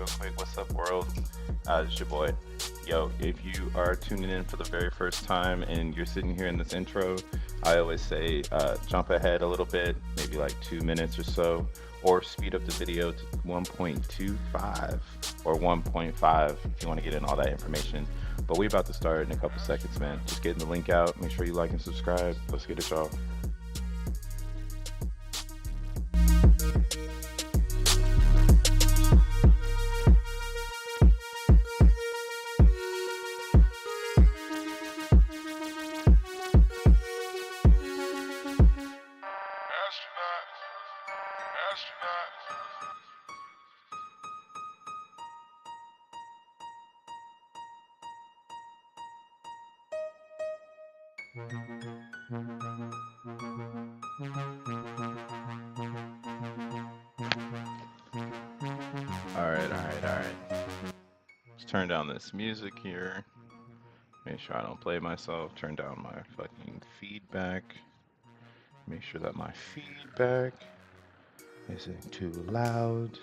real quick. What's up, world? It's your boy. Yo, if you are tuning in for the very first time and you're sitting here in this intro, I always say jump ahead a little bit, maybe like 2 minutes or so, or speed up the video to 1.25 or 1.5 if you want to get in all that information. But we're about to start in a couple seconds, man. Just getting the link out. Make sure you like and subscribe. Let's get it, y'all. All right. Let's turn down this music here. Make sure I don't play myself. Turn down my fucking feedback. Make sure that my feedback isn't too loud.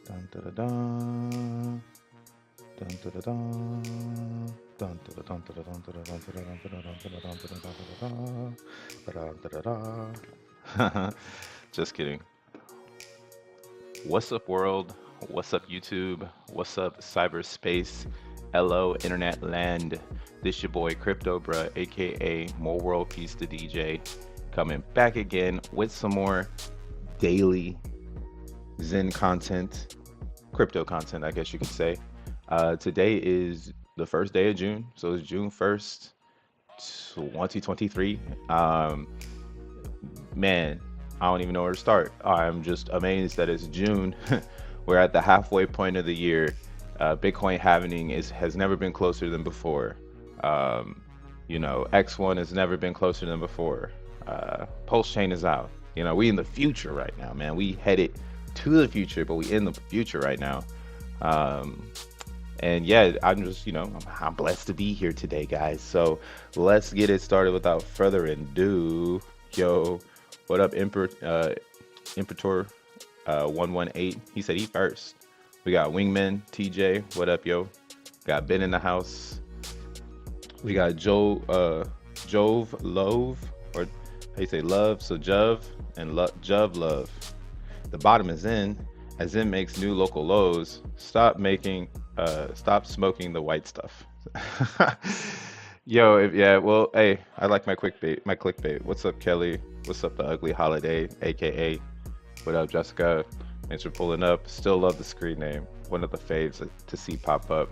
Dun da da dun. Dun da da dun. Dun da da dun da da dun da da dun da da dun da da dun da da dun da da dun. Just kidding. What's up, world? What's up, YouTube? What's up, cyberspace? Hello, internet land. This your boy Crypto Bruh, aka More World Peace the DJ, coming back again with some more daily Zen content, crypto content, I guess you could say. Today is the first day of June, so it's June 1st, 2023. Man, I don't even know where to start. I'm just amazed that it's June. We're at the halfway point of the year. Bitcoin halving has never been closer than before. X1 has never been closer than before. Pulse chain is out. We in the future right now, man. We headed to the future, but we in the future right now. And yeah, I'm just, I'm blessed to be here today, guys. So let's get it started without further ado. Yo, what up, Imperator 118? He said he first. We got Wingman TJ. What up, yo? Got Ben in the house. We got Jove Love, or how you say love? So Jove and Jove Love. The bottom is in, as in makes new local lows. Stop smoking the white stuff. Yo, well, hey, I like my clickbait. What's up, Kelly? What's up, the ugly holiday, aka? What up, Jessica? Thanks for pulling up. Still love the screen name. One of the faves to see pop up.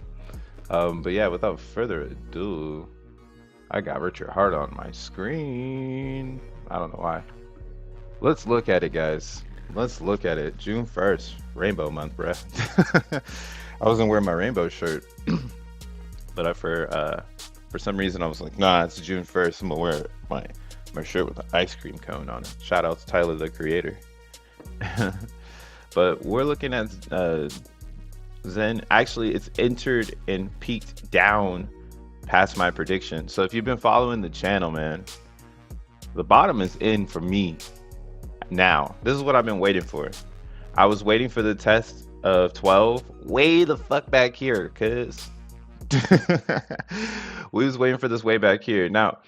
But yeah, without further ado, I got Richard Hart on my screen. I don't know why. Let's look at it, guys. Let's look at it. June 1st, rainbow month, bruh. I wasn't wearing my rainbow shirt, but for some reason I was like, nah, it's June 1st. I'm gonna wear my shirt with an ice cream cone on it. Shout out to Tyler, the creator. But we're looking at Zen. Actually, it's entered and peaked down past my prediction. So if you've been following the channel, man, the bottom is in for me now. This is what I've been waiting for. I was waiting for the test of 12 way the fuck back here, cuz we was waiting for this way back here. Now,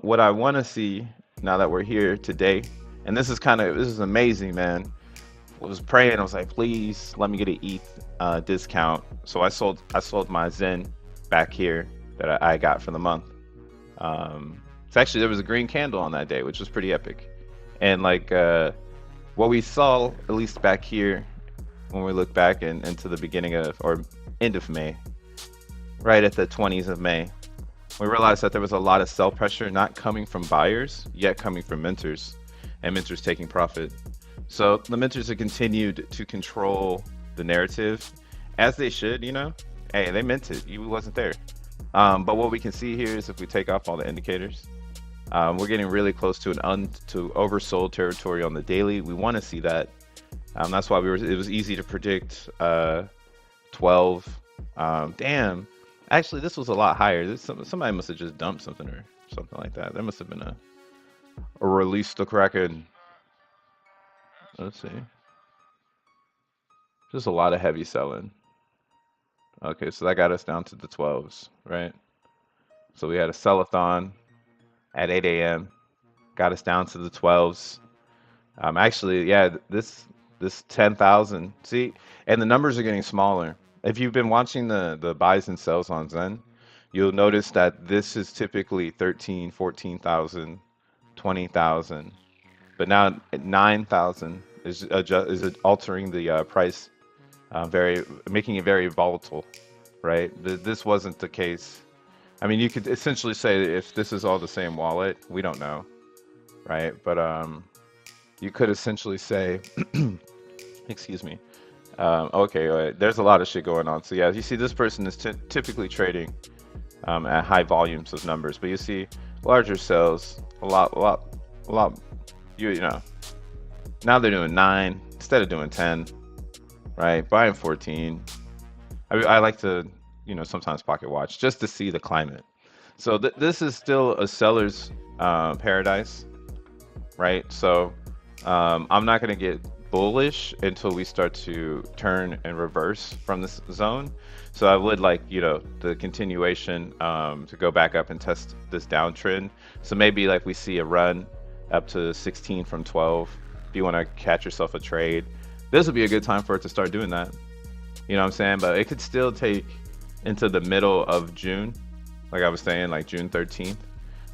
what I want to see now that we're here today, and this is amazing, man. I was praying. I was like, please let me get an ETH discount. So I sold my Zen back here that I got for the month. It's actually, there was a green candle on that day, which was pretty epic. And like what we saw, at least back here, when we look back into the beginning of or end of May, right at the 20s of May, we realized that there was a lot of sell pressure not coming from buyers, yet coming from mentors, and mentors taking profit. So the mentors have continued to control the narrative, as they should, Hey, they meant it. You wasn't there. But what we can see here is if we take off all the indicators, we're getting really close to to oversold territory on the daily. We want to see that. That's why it was easy to predict 12. Damn. Actually, this was a lot higher. Somebody must have just dumped something or something like that. There must have been a release the Kraken. Let's see. Just a lot of heavy selling. Okay, so that got us down to the 12s, right? So we had a sellathon at 8 a.m. Got us down to the 12s. Actually, yeah, this 10,000. See, and the numbers are getting smaller. If you've been watching the buys and sells on Zen, you'll notice that this is typically 13, 14,000, 20,000, but now at 9,000 is altering the price, very making it very volatile, right? This wasn't the case. I mean, you could essentially say if this is all the same wallet, we don't know, right? But you could essentially say, excuse me. Okay, there's a lot of shit going on. So yeah, you see, this person is typically trading at high volumes of numbers, but you see larger sales, a lot. You know, now they're doing 9 instead of doing 10, right? Buying 14. I like to, sometimes pocket watch just to see the climate. So this is still a seller's paradise, right? So I'm not going to get bullish until we start to turn and reverse from this zone. So I would like, the continuation to go back up and test this downtrend. So maybe like we see a run up to 16 from 12. If you want to catch yourself a trade, this would be a good time for it to start doing that. You know what I'm saying? But it could still take into the middle of June, like I was saying, like June 13th,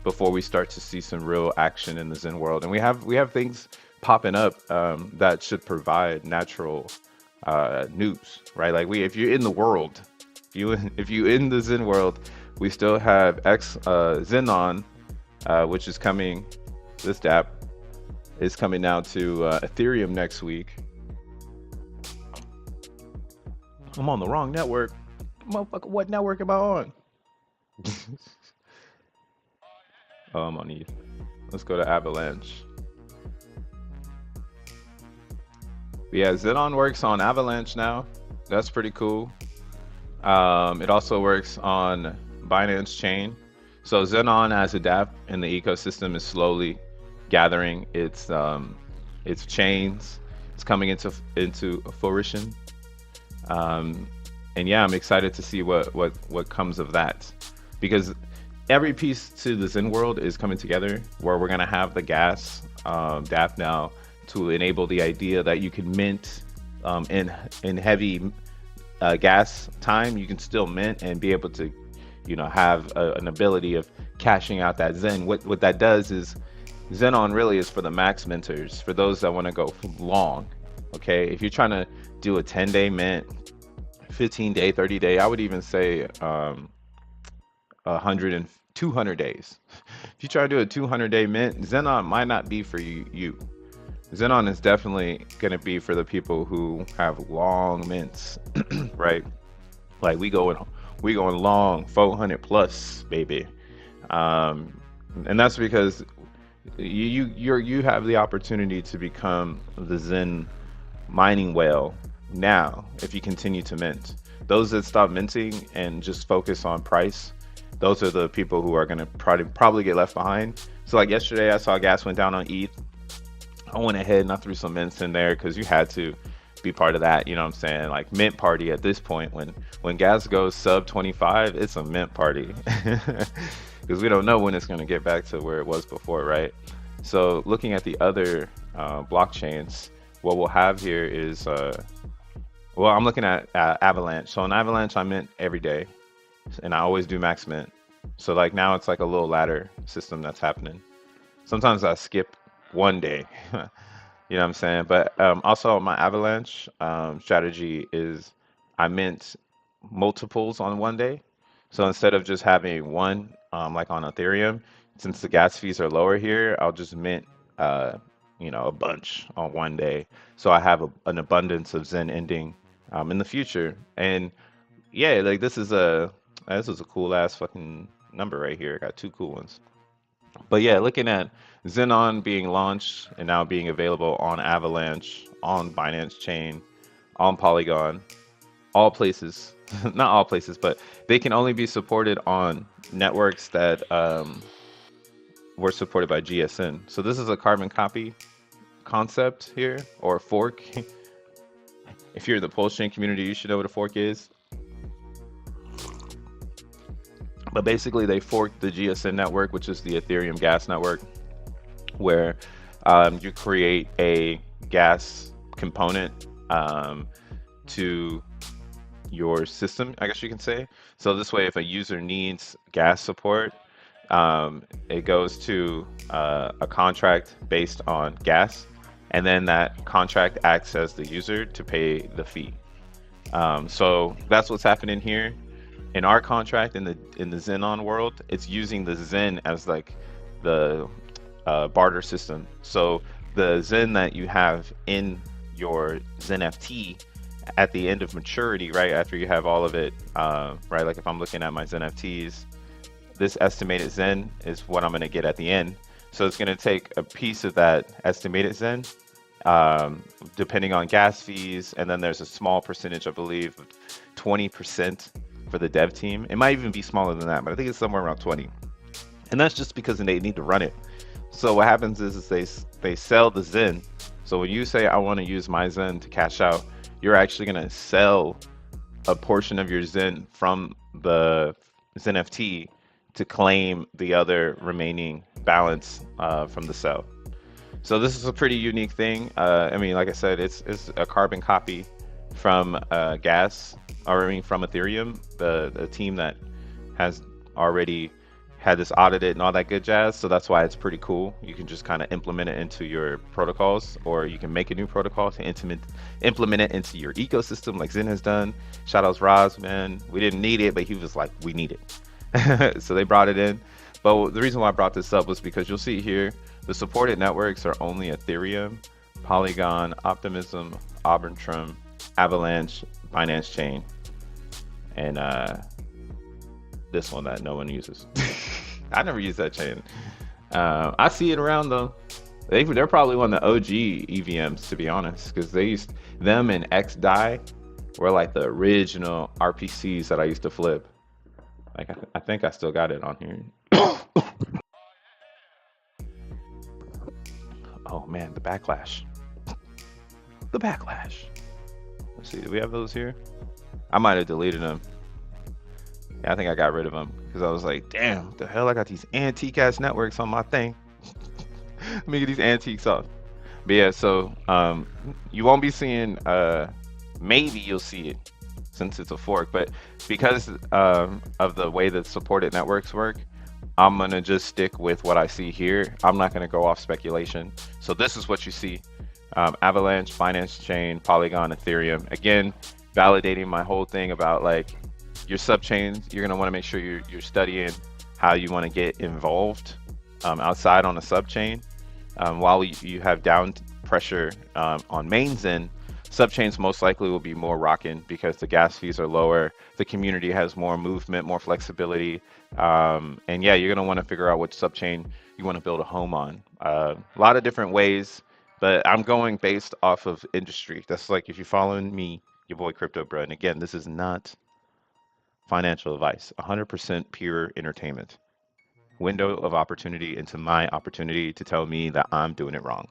before we start to see some real action in the Zen world. And we have things popping up that should provide natural news, right? Like if you're in the world, if you in the Zen world, we still have Xenon, which is coming. This dApp is coming now to Ethereum next week. I'm on the wrong network. Motherfucker, what network am I on? Oh, I'm on ETH. Let's go to Avalanche. Yeah, Xenon works on Avalanche now. That's pretty cool. It also works on Binance Chain. So Xenon as a dApp in the ecosystem is slowly gathering its chains. It's coming into fruition. And yeah, I'm excited to see what comes of that, because every piece to the Zen world is coming together, where we're gonna have the gas dApp now to enable the idea that you can mint in heavy gas time. You can still mint and be able to, have an ability of cashing out that Zen. What that does is Xenon really is for the max minters, for those that want to go long. Okay, if you're trying to do a 10-day mint, 15-day, 30-day, I would even say 100 and 200 days. If you try to do a 200-day mint, Xenon might not be for you. Xenon is definitely going to be for the people who have long mints, right? Like we going long, 400 plus, baby. And that's because you have the opportunity to become the Zen mining whale now if you continue to mint. Those that stop minting and just focus on price, those are the people who are going to probably get left behind. So like yesterday, I saw gas went down on ETH. I went ahead and I threw some mints in there because you had to be part of that. You know what I'm saying? Like mint party at this point. When gas goes sub 25, it's a mint party because we don't know when it's going to get back to where it was before, right? So looking at the other blockchains, what we'll have here is, well, I'm looking at Avalanche. So on Avalanche, I mint every day, and I always do max mint. So like now it's like a little ladder system that's happening. Sometimes I skip one day, you know what I'm saying? But also my Avalanche strategy is I mint multiples on one day. So instead of just having one, like on Ethereum, since the gas fees are lower here, I'll just mint a bunch on one day, so I have an abundance of Zen ending in the future. And yeah, like this is a cool ass fucking number right here. I got two cool ones. But yeah, looking at Xenon being launched and now being available on Avalanche, on Binance Chain, on Polygon, all places, not all places, but they can only be supported on networks that were supported by GSN. So this is a carbon copy concept here, or fork. If you're in the Pulse chain community, you should know what a fork is. But basically, they forked the GSN network, which is the Ethereum gas network, where you create a gas component to your system, I guess you can say. So this way, if a user needs gas support, it goes to a contract based on gas, and then that contract acts as the user to pay the fee. So that's what's happening here. In our contract in the Xenon world, it's using the Zen as like the barter system. So the Zen that you have in your xeNFT at the end of maturity, right after you have all of it, right? Like if I'm looking at my xeNFTs, this estimated Zen is what I'm going to get at the end. So it's going to take a piece of that estimated Zen, depending on gas fees, and then there's a small percentage, I believe, 20% for the dev team. It might even be smaller than that, but I think it's somewhere around 20. And that's just because they need to run it. So what happens is they sell the Zen. So when you say I want to use my Zen to cash out, you're actually going to sell a portion of your Zen from the xeNFT to claim the other remaining balance from the sell. So this is a pretty unique thing. I mean, like I said, it's a carbon copy from gas, or I mean from Ethereum, the team that has already had this audited and all that good jazz. So that's why it's pretty cool. You can just kind of implement it into your protocols, or you can make a new protocol to implement it into your ecosystem like Zen has done. Shout outs Roz, man. We didn't need it, but he was like, we need it. So they brought it in. But the reason why I brought this up was because you'll see here, the supported networks are only Ethereum, Polygon, Optimism, Arbitrum, Avalanche, Binance Chain, and this one that no one uses. I never use that chain. I see it around though. They're probably one of the OG EVMs, to be honest, because them and XDAI were like the original RPCs that I used to flip. Like I think I still got it on here. Oh man, the backlash. The backlash. Let's see, do we have those here? I might have deleted them. Yeah, I think I got rid of them because I was like, damn, what the hell? I got these antique ass networks on my thing. Let me get these antiques off. But yeah, so you won't be seeing, maybe you'll see it since it's a fork, but because of the way that supported networks work, I'm gonna just stick with what I see here. I'm not gonna go off speculation. So this is what you see. Avalanche, Binance Chain, Polygon, Ethereum. Again, validating my whole thing about like your subchains. You're gonna want to make sure you're studying how you want to get involved outside on a subchain. While you have down pressure on main Zen, subchains most likely will be more rocking because the gas fees are lower. The community has more movement, more flexibility, and yeah, you're gonna want to figure out which subchain you want to build a home on. A lot of different ways. But I'm going based off of industry. That's like if you're following me, your boy Crypto Bro. And again, this is not financial advice. 100% pure entertainment. Window of opportunity into my opportunity to tell me that I'm doing it wrong.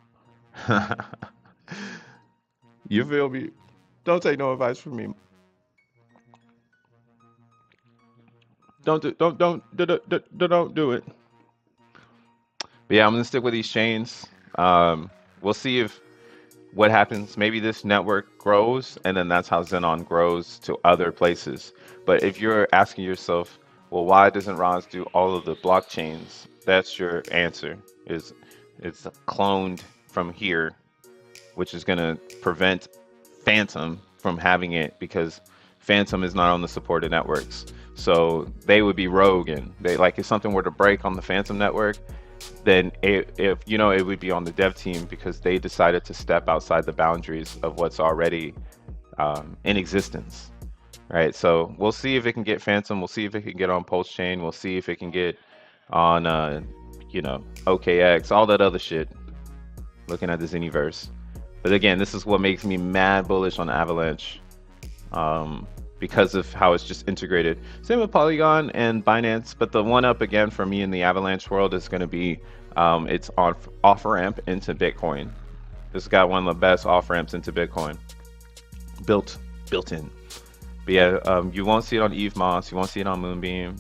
You feel me? Don't take no advice from me. Don't do it. But yeah, I'm gonna stick with these chains. We'll see if what happens. Maybe this network grows, and then that's how Xenon grows to other places. But if you're asking yourself, well, why doesn't Roz do all of the blockchains? That's your answer. It's cloned from here, which is gonna prevent Phantom from having it because Phantom is not on the supported networks. So they would be rogue, and they like if something were to break on the Phantom network, then if you know, it would be on the dev team because they decided to step outside the boundaries of what's already in existence, right? So we'll see if it can get Phantom. We'll see if it can get on Pulse Chain. We'll see if it can get on, you know, OKX, all that other shit. Looking at the Zeniverse. But again, this is what makes me mad bullish on Avalanche because of how it's just integrated. Same with Polygon and Binance, but the one up again for me in the Avalanche world is going to be its off ramp into Bitcoin. This got one of the best off ramps into Bitcoin. built built in. But yeah, you won't see it on EVMs, you won't see it on Moonbeam,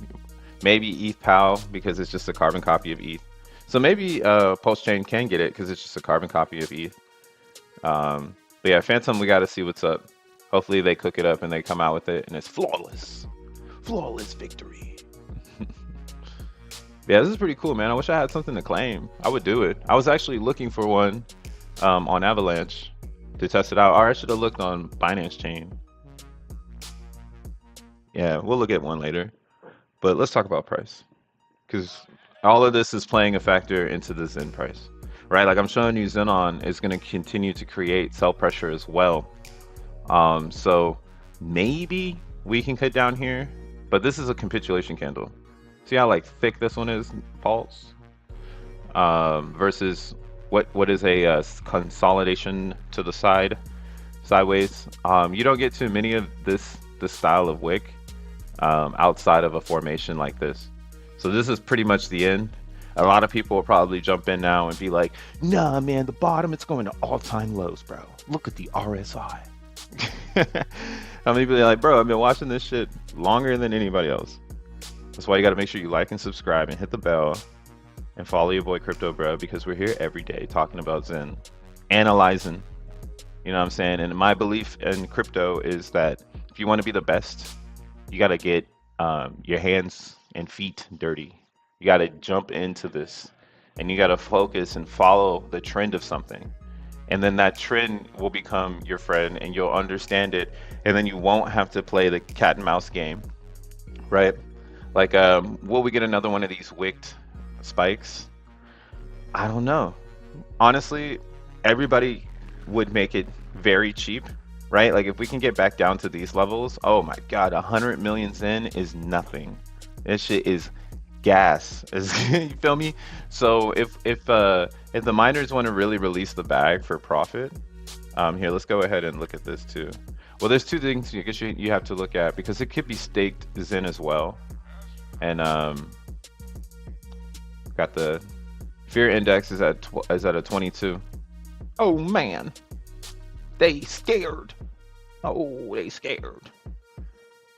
maybe ETH because it's just a carbon copy of ETH. So maybe Pulse Chain can get it because it's just a carbon copy of ETH. But yeah, Phantom, we got to see what's up. Hopefully they cook it up and they come out with it and it's flawless. Flawless victory. Yeah, this is pretty cool, man. I wish I had something to claim. I would do it. I was actually looking for one on Avalanche to test it out. Or I should have looked on Binance Chain. Yeah, we'll look at one later. But let's talk about price. Because all of this is playing a factor into the Zen price. Right? Like I'm showing you, Xenon is going to continue to create sell pressure as well. So maybe we can cut down here. But this is a capitulation candle. See how like thick this one is, Pulse? Versus what is a consolidation to the side, sideways. You don't get too many of this style of wick outside of a formation like this. So this is pretty much the end. A lot of people will probably jump in now and be like, nah, man, the bottom, it's going to all-time lows, bro. Look at the RSI. I'm gonna be like, bro, I've been watching this shit longer than anybody else. That's why you got to make sure you like and subscribe and hit the bell and follow your boy Crypto Bro, because we're here every day talking about Zen, analyzing, you know what I'm saying? And my belief in crypto is that if you want to be the best, you got to get your hands and feet dirty. You got to jump into this and you got to focus and follow the trend of something. And then that trend will become your friend and you'll understand it. And then you won't have to play the cat and mouse game, right? Like, will we get another one of these wicked spikes? I don't know. Honestly, everybody would make it very cheap, right? Like if we can get back down to these levels, oh my God, 100 million Zen is nothing. This shit is gas. You feel me? So if the miners want to really release the bag for profit, here, let's go ahead and look at this too. Well, there's two things I guess you have to look at, because it could be staked Zen as well. And got the fear index is at a 22. Oh man, they scared. Oh, they scared.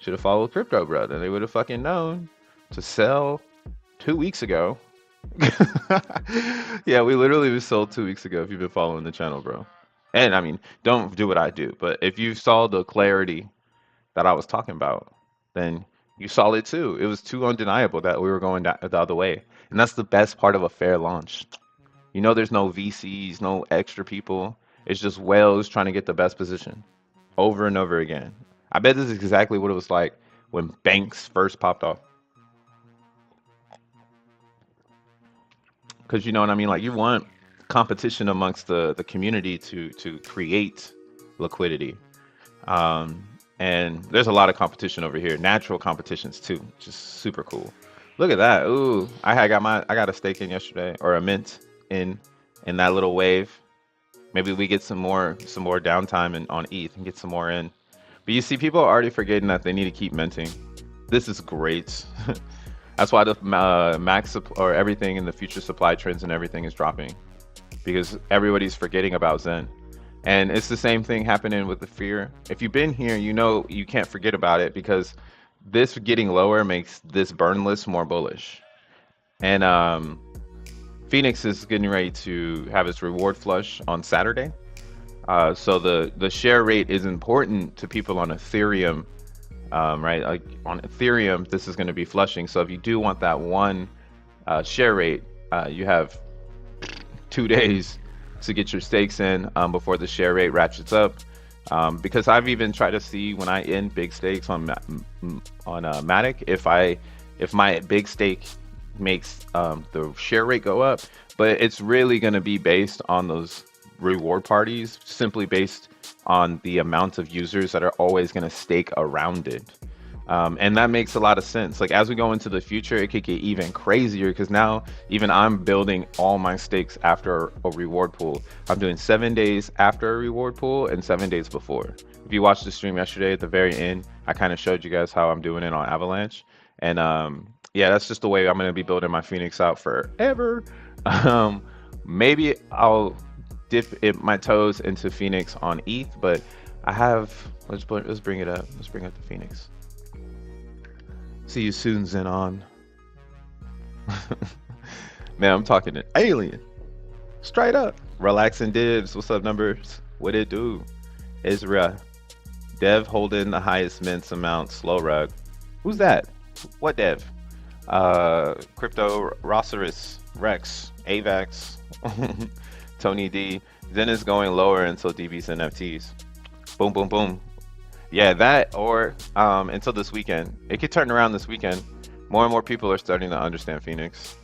Should have followed Crypto Bro, then they would have fucking known to sell 2 weeks ago. Yeah, we literally was sold 2 weeks ago if you've been following the channel, bro. And I mean, don't do what I do, but if you saw the clarity that I was talking about, then you saw it too. It was too undeniable that we were going the other way. And that's the best part of a fair launch. You know, there's no VCs, no extra people. It's just whales trying to get the best position over and over again. I bet this is exactly what it was like when banks first popped off. Because you know what I mean? Like you want competition amongst the community to create liquidity. And there's a lot of competition over here, natural competitions too, just super cool. Look at that. Ooh, I got a stake in yesterday, or a mint in that little wave. Maybe we get some more downtime on ETH and get some more in. But you see, people are already forgetting that they need to keep minting. This is great. That's why the max or everything in the future supply trends and everything is dropping, because everybody's forgetting about Zen. And it's the same thing happening with the fear. If you've been here, you know you can't forget about it, because this getting lower makes this burn list more bullish. And Phoenix is getting ready to have its reward flush on Saturday. So the share rate is important to people on Ethereum, right? Like on Ethereum, this is going to be flushing. So if you do want that one share rate, you have 2 days to get your stakes in before the share rate ratchets up. Because I've even tried to see when I end big stakes on Matic, if my big stake makes the share rate go up, but it's really going to be based on those reward parties, simply based on the amount of users that are always going to stake around it. And that makes a lot of sense. Like as we go into the future, it could get even crazier, because now even I'm building all my stakes after a reward pool. I'm doing 7 days after a reward pool and 7 days before. If you watched the stream yesterday, at the very end, I kind of showed you guys how I'm doing it on Avalanche. And yeah, that's just the way I'm going to be building my Phoenix out forever. Maybe I'll dip my toes into Phoenix on ETH, but I have. Let's bring it up. Let's bring up the Phoenix. See you soon, Xenon. Man, I'm talking to alien. Straight up. Relaxing Dibs. What's up, numbers? What it do? Isra. Dev holding the highest mints amount. Slow rug. Who's that? What dev? Crypto Rosserus. Rex. Avax. Tony D. Zen is going lower until DB's NFTs. Boom, boom, boom. Yeah, that or until this weekend. It could turn around this weekend. More and more people are starting to understand Phoenix.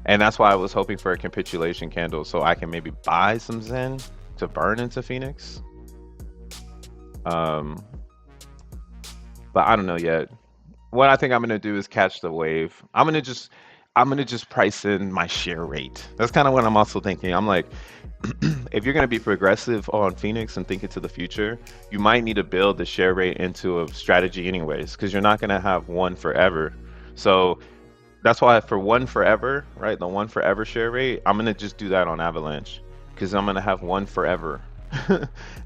And that's why I was hoping for a capitulation candle so I can maybe buy some Zen to burn into Phoenix. But I don't know yet. What I think I'm gonna do is catch the wave. I'm gonna just price in my share rate. That's kind of what I'm also thinking. I'm like, if you're gonna be progressive on Phoenix and think into the future, you might need to build the share rate into a strategy anyways, because you're not gonna have one forever. So that's why for one forever, right? The one forever share rate, I'm gonna just do that on Avalanche because I'm gonna have one forever.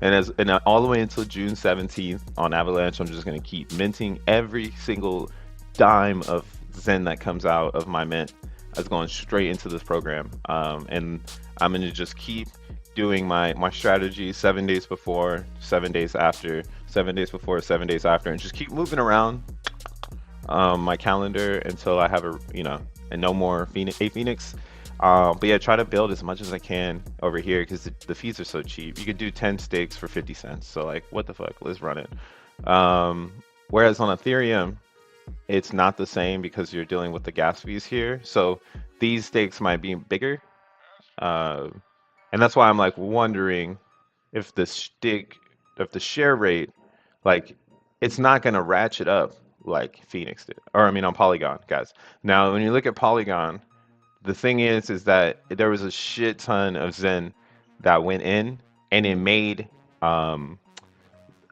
And all the way until June 17th on Avalanche, I'm just gonna keep minting every single dime of Zen that comes out of my mint as going straight into this program. And I'm gonna just keep doing my strategy 7 days before, 7 days after, 7 days before, 7 days after, and just keep moving around my calendar until I have and no more Phoenix. But yeah, try to build as much as I can over here because the fees are so cheap. You could do 10 stakes for 50 cents. So like, what the fuck? Let's run it. Whereas on Ethereum, it's not the same because you're dealing with the gas fees here. So these stakes might be bigger. And that's why I'm like wondering if the share rate, like it's not gonna ratchet up like Phoenix did, or I mean on Polygon, guys. Now, when you look at Polygon, the thing is that there was a shit ton of Zen that went in, and it made a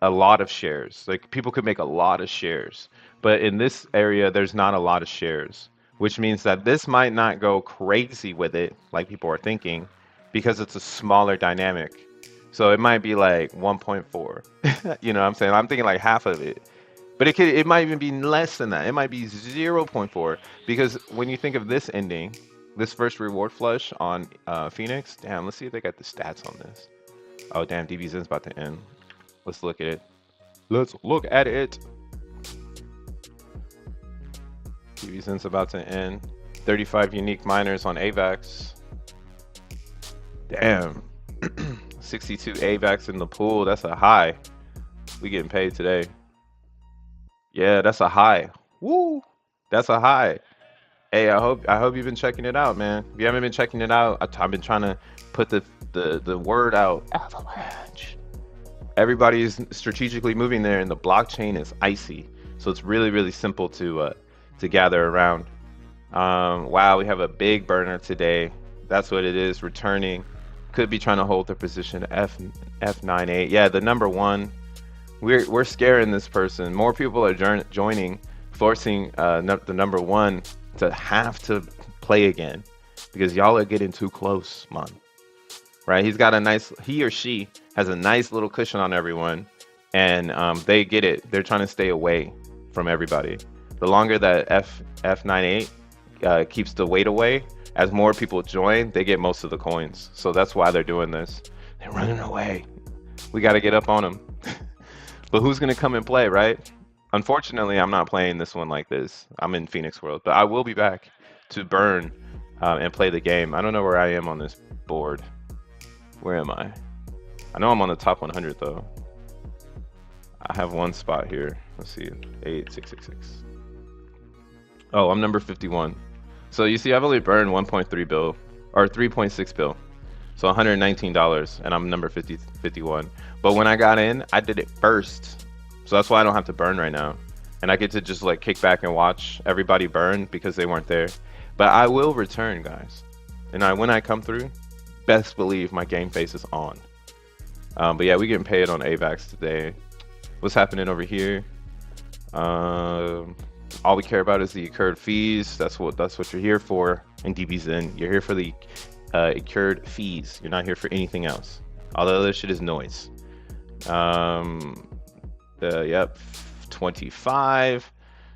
lot of shares. Like people could make a lot of shares, but in this area, there's not a lot of shares, which means that this might not go crazy with it like people are thinking, because it's a smaller dynamic. So it might be like 1.4. You know what I'm saying? I'm thinking like half of it. But it might even be less than that. It might be 0.4 because when you think of this ending, this first reward flush on Phoenix, damn, let's see if they got the stats on this. Oh, damn, DBZen's about to end. Let's look at it. Let's look at it. DBZen's about to end. 35 unique miners on AVAX. Damn. 62 AVAX in the pool. That's a high. We getting paid today. Yeah, that's a high. Woo! That's a high. Hey, I hope you've been checking it out, man. If you haven't been checking it out, I've been trying to put the word out. Avalanche. Everybody's strategically moving there, and the blockchain is icy, so it's really really simple to gather around. Wow, we have a big burner today. That's what it is. Returning. Could be trying to hold their position. F98. Yeah, the number one. We're scaring this person. More people are joining, forcing the number one to have to play again because y'all are getting too close, man. Right? He or she has a nice little cushion on everyone, and they get it. They're trying to stay away from everybody. The longer that F98 keeps the weight away, as more people join, they get most of the coins. So that's why they're doing this. They're running away. We got to get up on them. But who's going to come and play, right? Unfortunately, I'm not playing this one like this. I'm in Phoenix World, but I will be back to burn and play the game. I don't know where I am on this board. Where am I? I know I'm on the top 100 though. I have one spot here. Let's see, 8666. Oh, I'm number 51. So you see, I've only burned 1.3 bill or 3.6 bill. So $119, and I'm number 51. But when I got in, I did it first. So that's why I don't have to burn right now. And I get to just like kick back and watch everybody burn because they weren't there. But I will return, guys. And when I come through, best believe my game face is on. But yeah, we getting paid on AVAX today. What's happening over here? All we care about is the incurred fees. That's what you're here for in DBZen. You're here for the incurred fees. You're not here for anything else. All the other shit is noise. Um, yep, 25.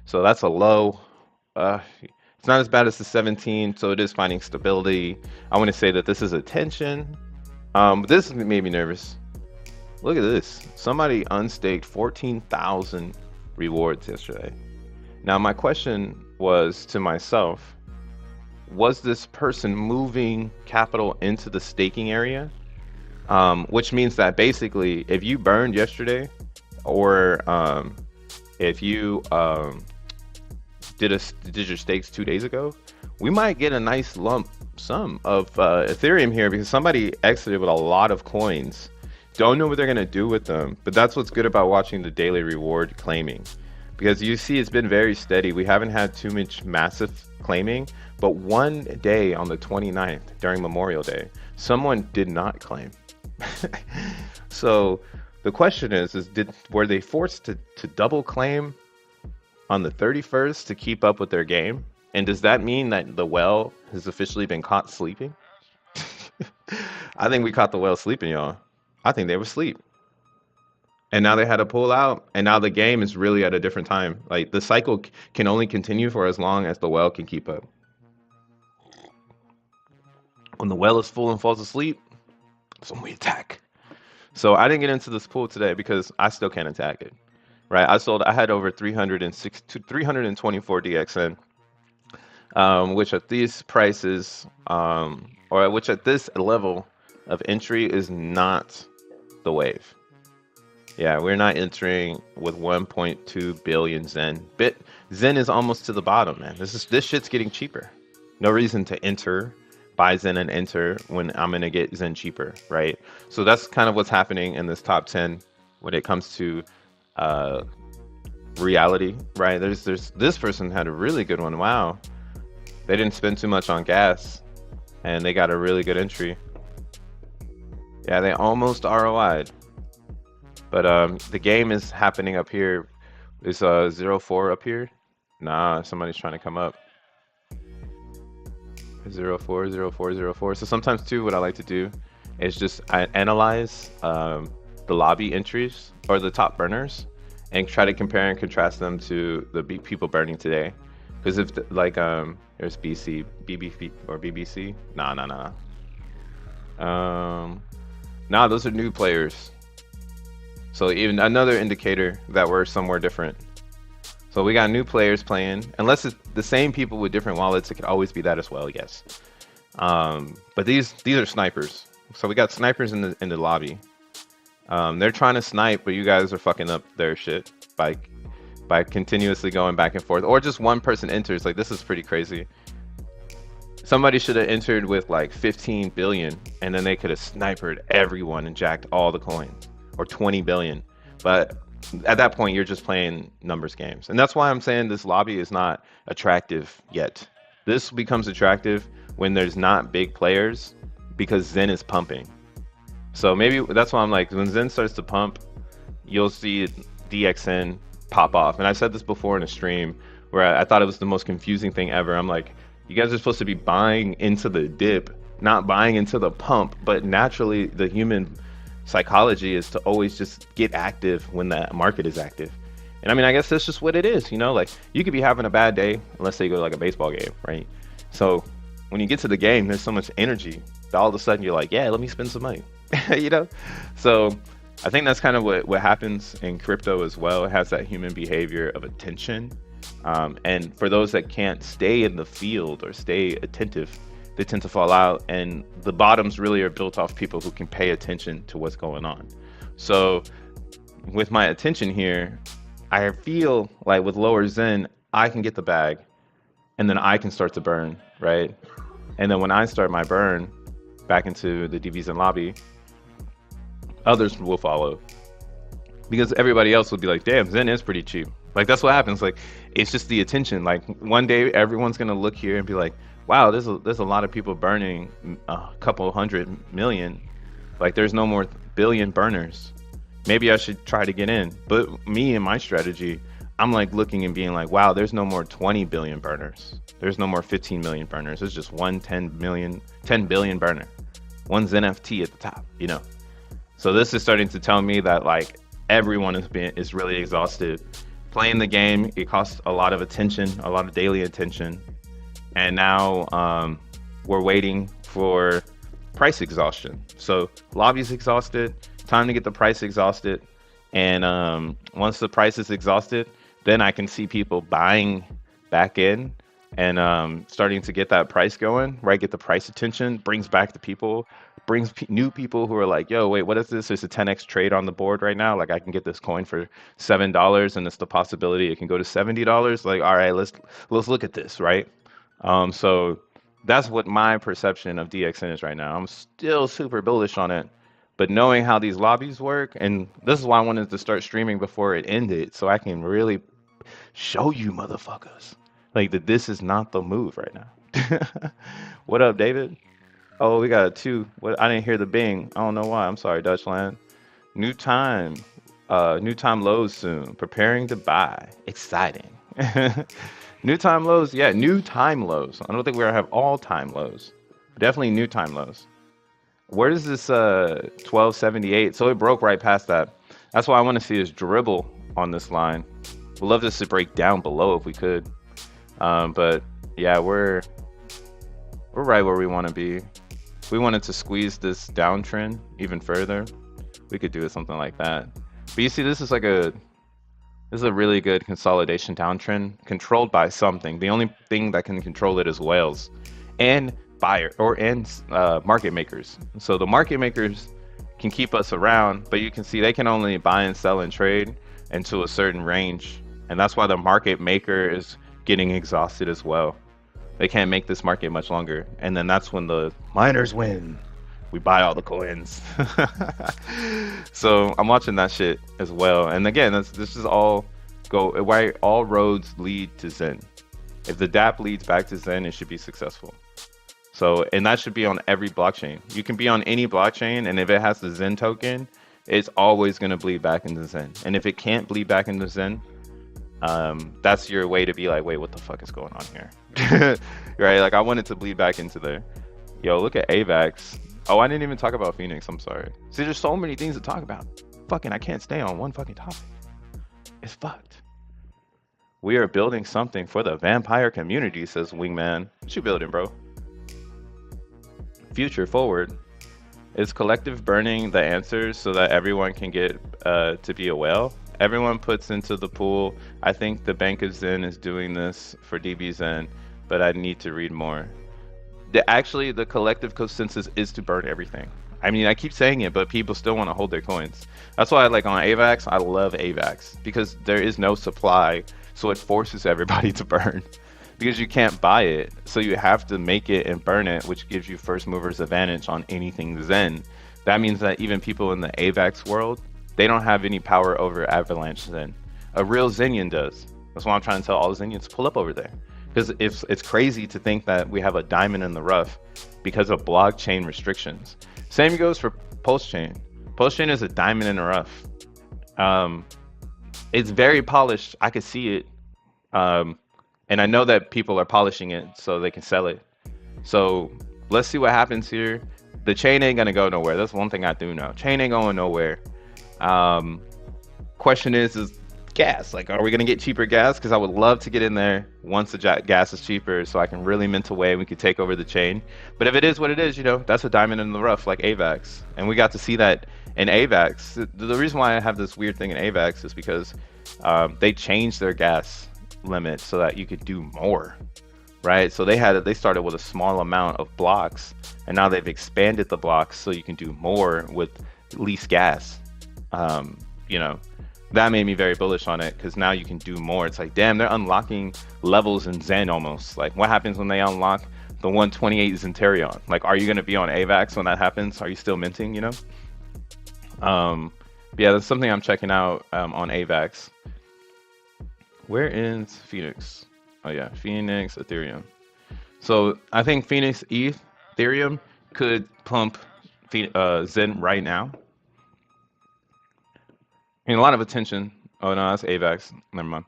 So that's a low. It's not as bad as the 17, so it is finding stability. I want to say that this is a tension. This made me nervous. Look at this. Somebody unstaked 14,000 rewards yesterday. Now, my question was to myself, was this person moving capital into the staking area? Which means that basically, if you burned yesterday, or if you did your stakes 2 days ago, we might get a nice lump sum of Ethereum here because somebody exited with a lot of coins. Don't know what they're gonna do with them, but that's what's good about watching the daily reward claiming, because you see it's been very steady. We haven't had too much massive claiming, but one day on the 29th during Memorial Day, someone did not claim. So the question is were they forced to double claim on the 31st to keep up with their game? And does that mean that the whale has officially been caught sleeping? I think we caught the whale sleeping, y'all. I think they were asleep. And now they had to pull out, and now the game is really at a different time. Like, the cycle can only continue for as long as the whale can keep up. When the whale is full and falls asleep, that's when we attack. So I didn't get into this pool today because I still can't attack it, right? I had over 324 DXN, which at these prices, or which at this level of entry is not the wave. Yeah, we're not entering with 1.2 billion Xen. Xen is almost to the bottom, man. This shit's getting cheaper. No reason to buy Xen and enter when I'm gonna get Xen cheaper, right? So that's kind of what's happening in this top 10 when it comes to reality, right? There's this person had a really good one. Wow, they didn't spend too much on gas, and they got a really good entry. Yeah, they almost ROI'd. But the game is happening up here. Is 04 up here? Nah, somebody's trying to come up. 04, 04, 04. So sometimes too, what I like to do is just analyze the lobby entries or the top burners and try to compare and contrast them to the people burning today. Because if there's BBC or BBC. Nah. Nah, those are new players. So even another indicator that we're somewhere different. So we got new players playing, unless it's the same people with different wallets. It could always be that as well, yes. But these are snipers. So we got snipers in the lobby. They're trying to snipe, but you guys are fucking up their shit by continuously going back and forth, or just one person enters. Like, this is pretty crazy. Somebody should have entered with like 15 billion, and then they could have sniped everyone and jacked all the coins. Or 20 billion. But at that point, you're just playing numbers games. And that's why I'm saying this lobby is not attractive yet. This becomes attractive when there's not big players, because Xen is pumping. So maybe that's why I'm like, when Xen starts to pump, you'll see DXN pop off. And I said this before in a stream where I thought it was the most confusing thing ever. I'm like, you guys are supposed to be buying into the dip, not buying into the pump. But naturally, the human psychology is to always just get active when the market is active. And I mean, I guess that's just what it is, you know? Like, you could be having a bad day, let's say you go to like a baseball game, right? So when you get to the game, there's so much energy that all of a sudden you're like, yeah, let me spend some money, you know? So I think that's kind of what happens in crypto as well. It has that human behavior of attention. And for those that can't stay in the field or stay attentive, they tend to fall out, and the bottoms really are built off people who can pay attention to what's going on. So with my attention here, I feel like with lower Xen, I can get the bag, and then I can start to burn, right? And then when I start my burn back into the DVZ lobby, others will follow, because everybody else will be like, damn, Xen is pretty cheap. Like, that's what happens. Like, it's just the attention. Like, one day everyone's gonna look here and be like, wow, there's a lot of people burning a couple 100 million. Like, there's no more billion burners. Maybe I should try to get in. But me and my strategy, I'm like looking and being like, wow, there's no more 20 billion burners. There's no more 15 million burners. There's just one 10 billion burner. One xeNFT at the top, you know? So this is starting to tell me that like everyone is really exhausted. Playing the game, it costs a lot of attention, a lot of daily attention, and now we're waiting for price exhaustion. So lobby's exhausted, time to get the price exhausted, and once the price is exhausted, then I can see people buying back in and starting to get that price going, right? Get the price attention, brings back the people, brings new people who are like, yo, wait, what is this? There's a 10x trade on the board right now. Like I can get this coin for $7, and it's the possibility it can go to $70. Like, all right, let's look at this, right? So that's what my perception of DXN is right now. I'm still super bullish on it, but knowing how these lobbies work, and this is why I wanted to start streaming before it ended, so I can really show you motherfuckers like that this is not the move right now. What up, David? Oh, we got a two. What? I didn't hear the bing. I don't know why. I'm sorry, Dutchland. New time. New time lows soon. Preparing to buy. Exciting. New time lows. Yeah, new time lows. I don't think we're gonna have all time lows. Definitely new time lows. Where does this 1278? So it broke right past that. That's why I want to see is dribble on this line. We'd love this to break down below if we could. But yeah, we're right where we want to be. If we wanted to squeeze this downtrend even further, we could do something like that. But you see, this is a really good consolidation downtrend controlled by something. The only thing that can control it is whales and market makers. So the market makers can keep us around, but you can see they can only buy and sell and trade into a certain range. And that's why the market maker is getting exhausted as well. They can't make this market much longer. And then that's when the miners win. We buy all the coins. So I'm watching that shit as well. And again, this is all why all roads lead to Zen. If the DApp leads back to Zen, it should be successful. So, and that should be on every blockchain. You can be on any blockchain, and if it has the Zen token, it's always going to bleed back into Zen. And if it can't bleed back into Zen, that's your way to be like, wait, what the fuck is going on here? Right? Like I wanted to bleed back into there. Yo, look at AVAX. Oh, I didn't even talk about Phoenix. I'm sorry. See, there's so many things to talk about. Fucking, I can't stay on one fucking topic. It's fucked. We are building something for the vampire community, says Wingman. What you building, bro? Future forward. Is collective burning the answers so that everyone can get to be a whale? Everyone puts into the pool. I think the Bank of Zen is doing this for DB Zen, but I need to read more. Actually, the collective consensus is to burn everything. I mean, I keep saying it, but people still want to hold their coins. That's why, like on AVAX, I love AVAX because there is no supply, so it forces everybody to burn because you can't buy it. So you have to make it and burn it, which gives you first mover's advantage on anything Zen. That means that even people in the AVAX world, they don't have any power over Avalanche Zen. A real Zenian does. That's why I'm trying to tell all Zenians to pull up over there. Because it's crazy to think that we have a diamond in the rough because of blockchain restrictions. Same goes for Pulsechain. Pulsechain is a diamond in the rough. It's very polished. I could see it. And I know that people are polishing it so they can sell it. So let's see what happens here. The chain ain't gonna go nowhere. That's one thing I do know. Chain ain't going nowhere. Question is gas. Like, are we gonna get cheaper gas? Because I would love to get in there once the gas is cheaper, so I can really mint away and we could take over the chain. But if it is what it is, you know, that's a diamond in the rough, like AVAX, and we got to see that in AVAX. The reason why I have this weird thing in AVAX is because they changed their gas limit so that you could do more, right? So they started with a small amount of blocks, and now they've expanded the blocks so you can do more with least gas. You know, that made me very bullish on it because now you can do more. It's like, damn, they're unlocking levels in Zen almost. Like, what happens when they unlock the 128 Zenterion? Like, are you going to be on AVAX when that happens? Are you still minting, you know? Yeah, that's something I'm checking out on AVAX. Where is Phoenix? Oh yeah, Phoenix, Ethereum. So I think Phoenix, Ethereum could pump Zen right now. And a lot of attention. Oh no, that's AVAX. Never mind.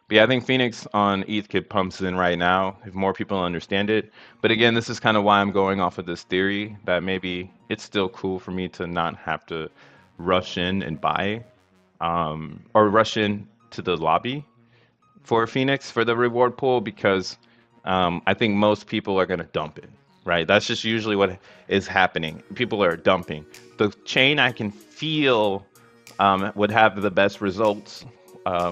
But yeah, I think Phoenix on ETH could pump Zen right now if more people understand it. But again, this is kind of why I'm going off of this theory that maybe it's still cool for me to not have to rush in and buy, or rush in to the lobby for Phoenix for the reward pool, because I think most people are going to dump it, right? That's just usually what is happening. People are dumping. The chain I can feel would have the best results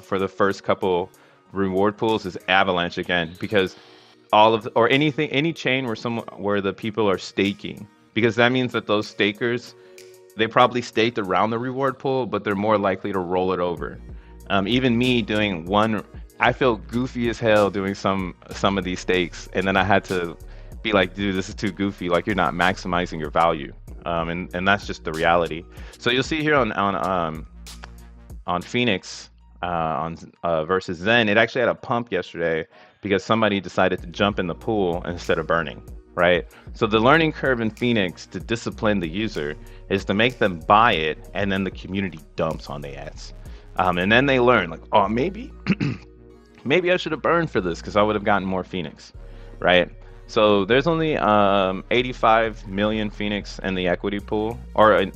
for the first couple reward pools is Avalanche again, because all of or anything, any chain where the people are staking, because that means that those stakers, they probably staked around the reward pool, but they're more likely to roll it over. Even me doing one, I feel goofy as hell doing some of these stakes, and then I had to be like, dude, this is too goofy. Like, you're not maximizing your value, and that's just the reality. So you'll see here on Phoenix, on versus Zen, it actually had a pump yesterday because somebody decided to jump in the pool instead of burning, right? So the learning curve in Phoenix to discipline the user is to make them buy it, and then the community dumps on the ads. And then they learn, like, oh, maybe maybe I should have burned for this because I would have gotten more Phoenix, right? So there's only 85 million Phoenix in the equity pool, or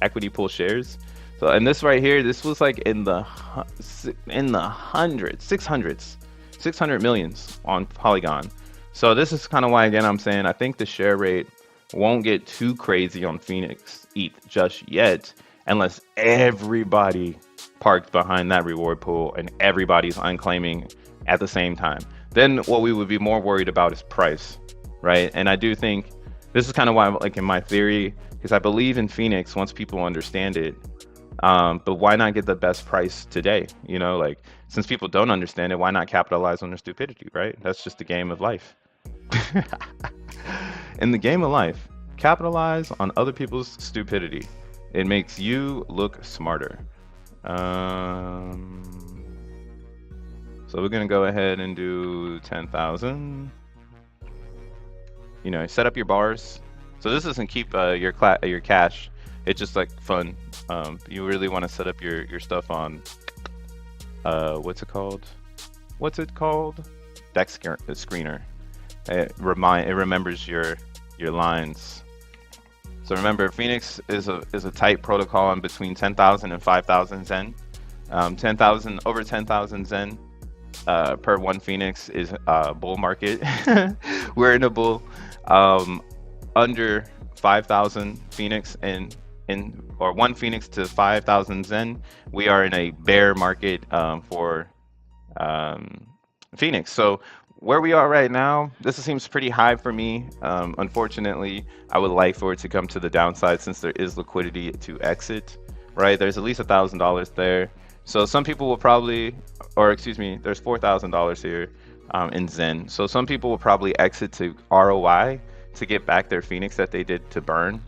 equity pool shares. So, and this right here, this was like in the hundreds, 600 millions on Polygon. So this is kind of why, again, I'm saying I think the share rate won't get too crazy on Phoenix ETH just yet, unless everybody parked behind that reward pool and everybody's unclaiming at the same time. Then what we would be more worried about is price, right? And I do think this is kind of why, like in my theory, because I believe in Phoenix once people understand it. But why not get the best price today? You know, like, since people don't understand it, why not capitalize on their stupidity, right? That's just the game of life. In the game of life, capitalize on other people's stupidity. It makes you look smarter. So we're gonna go ahead and do 10,000. You know, set up your bars. So this doesn't keep your cash. It's just like fun. You really want to set up your stuff on what's it called? Deck screener. It remembers your lines. So remember, Phoenix is a tight protocol in between 10,000 and 5,000 Zen. 10,000 over 10,000 Zen per one Phoenix is bull market. We're in a bull. Under 5,000 Phoenix or one Phoenix to 5,000 Zen, we are in a bear market for Phoenix. So where we are right now, this seems pretty high for me. Unfortunately, I would like for it to come to the downside since there is liquidity to exit, right? There's at least $1,000 there. So some people will probably, or excuse me, there's $4,000 here in Zen. So some people will probably exit to ROI to get back their Phoenix that they did to burn,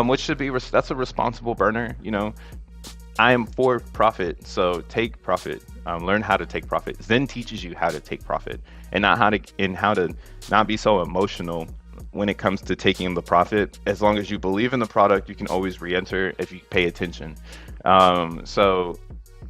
which should be, that's a responsible burner. You know, I am for profit, so take profit. Learn how to take profit. Zen teaches you how to take profit, and how to not be so emotional when it comes to taking the profit. As long as you believe in the product, you can always re-enter if you pay attention. So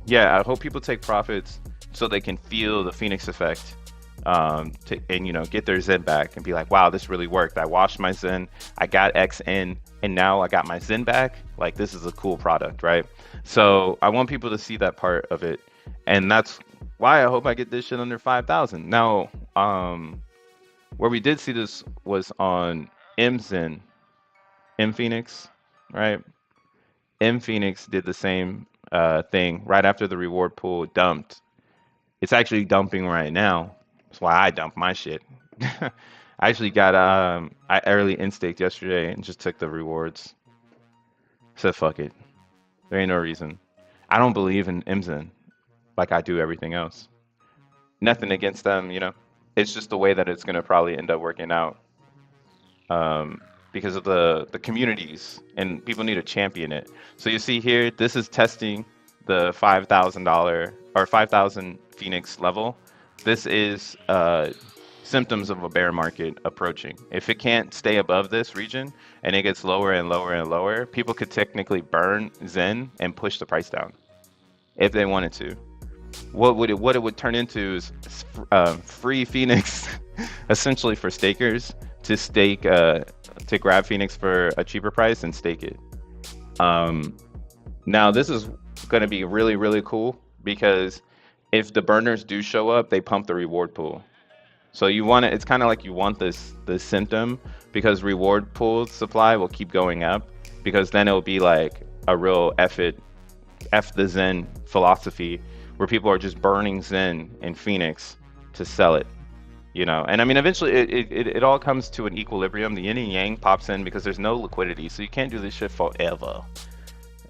yeah, I hope people take profits so they can feel the Phoenix effect, and you know, get their Zen back and be like, wow, this really worked. I washed my Zen, I got XN, and now I got my Zen back. Like, this is a cool product, right? So I want people to see that part of it, and that's why I hope I get this shit under 5,000. Now, where we did see this was on MZen, M Phoenix, right? M Phoenix did the same thing right after the reward pool dumped. It's actually dumping right now. That's why I dumped my shit. I actually got I early instaked yesterday and just took the rewards. Said fuck it. There ain't no reason. I don't believe in MZen like I do everything else. Nothing against them, you know. It's just the way that it's gonna probably end up working out. Because of the communities, and people need to champion it. So you see here, this is testing the $5,000 or 5,000 Phoenix level. This is symptoms of a bear market approaching. If it can't stay above this region and it gets lower and lower and lower, people could technically burn Zen and push the price down if they wanted to. What it would turn into is free Phoenix, essentially for stakers to stake, to grab Phoenix for a cheaper price and stake it. Now, this is going to be really, really cool because if the burners do show up, they pump the reward pool. So you want it, it's kind of like you want this symptom because reward pool supply will keep going up because then it'll be like a real F the Zen philosophy where people are just burning Zen in Phoenix to sell it, you know. And I mean, eventually it all comes to an equilibrium. The yin and yang pops in because there's no liquidity, so you can't do this shit forever.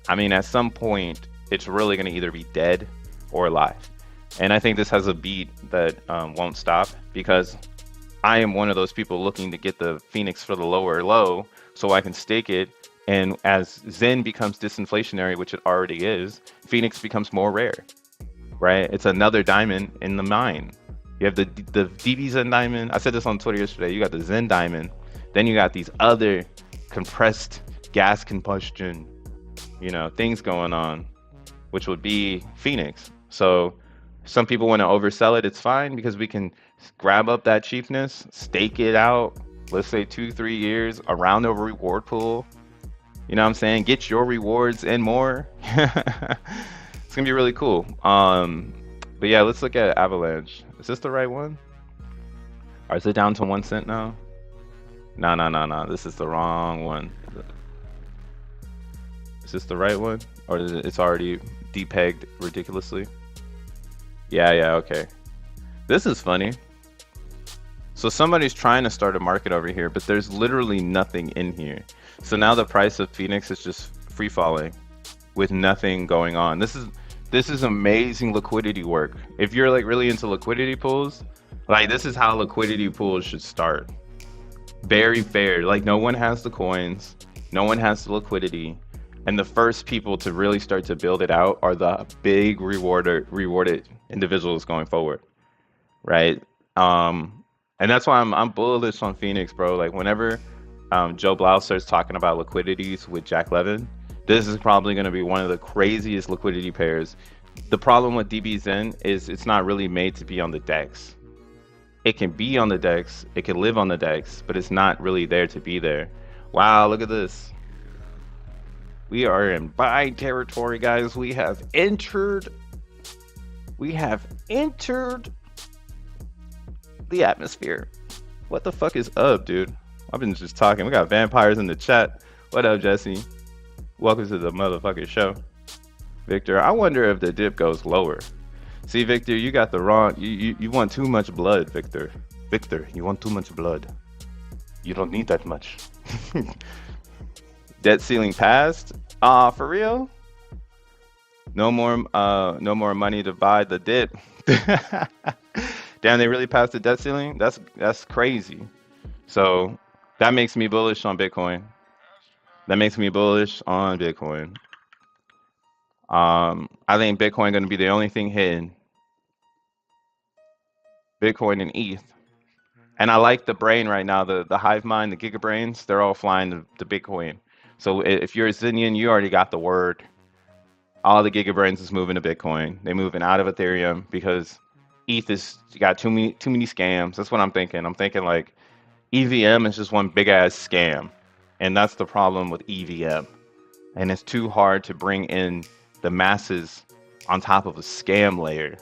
I mean, at some point, it's really going to either be dead or alive. And I think this has a beat that won't stop because I am one of those people looking to get the Phoenix for the lower low so I can stake it. And as Zen becomes disinflationary, which it already is, Phoenix becomes more rare, right? It's another diamond in the mine. You have the DB Zen diamond. I said this on Twitter yesterday. You got the Zen diamond. Then you got these other compressed gas combustion, you know, things going on, which would be Phoenix. So some people want to oversell it. It's fine because we can grab up that cheapness, stake it out, let's say 2-3 years around the reward pool. You know what I'm saying? Get your rewards and more. It's gonna be really cool. But yeah, let's look at Avalanche. Is this the right one? Or is it down to 1 cent now? No, no, no, no. This is the wrong one. Is this the right one? Or is it's already depegged ridiculously? Yeah, yeah, okay. This is funny. So somebody's trying to start a market over here, but there's literally nothing in here. So now the price of Phoenix is just free falling with nothing going on. This is amazing liquidity work. If you're like really into liquidity pools, like this is how liquidity pools should start. Very fair. Like no one has the coins, no one has the liquidity. And the first people to really start to build it out are the big rewarded individuals going forward, right? And that's why I'm bullish on Phoenix, bro. Like whenever Joe Blau starts talking about liquidities with Jack Levin, this is probably going to be one of the craziest liquidity pairs. The problem with DBZen is it's not really made to be on the DEX. It can be on the DEX, it can live on the DEX, but it's not really there to be there. Wow, look at this. We are in buy territory, guys. We have entered the atmosphere. What the fuck is up, dude? I've been just talking. We got vampires in the chat. What up, Jesse? Welcome to the motherfucking show. Victor, I wonder if the dip goes lower. See, Victor, you got the wrong, you want too much blood, Victor. Victor, you want too much blood. You don't need that much. Debt ceiling passed? For real? No more money to buy the dip. Damn, they really passed the debt ceiling? That's crazy. So that makes me bullish on Bitcoin. That makes me bullish on Bitcoin. I think Bitcoin going to be the only thing hidden. Bitcoin and ETH. And I like the brain right now, the hive mind, the gigabrains, they're all flying to Bitcoin. So if you're a Zenian, you already got the word. All the gigabrains is moving to Bitcoin. They're moving out of Ethereum because ETH is got too many scams. That's what I'm thinking. I'm thinking like EVM is just one big ass scam. And that's the problem with EVM. And it's too hard to bring in the masses on top of a scam layer.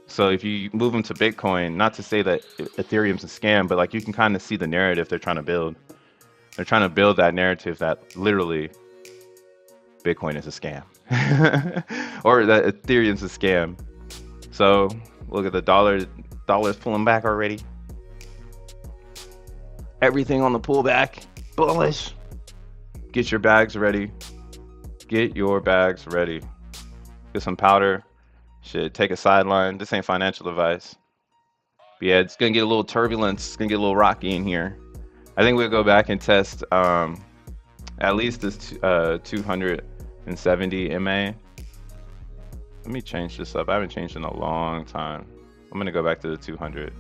So if you move them to Bitcoin, not to say that Ethereum's a scam, but like you can kind of see the narrative they're trying to build. They're trying to build that narrative that literally Bitcoin is a scam or that Ethereum's a scam. So look at the dollar's pulling back already. Everything on the pullback, bullish. Get your bags ready. Get your bags ready. Get some powder. Shit, take a sideline. This ain't financial advice. But yeah, it's gonna get a little turbulence. It's gonna get a little rocky in here. I think we'll go back and test at least this 270 MA. Let me change this up. I haven't changed in a long time. I'm gonna go back to the 200.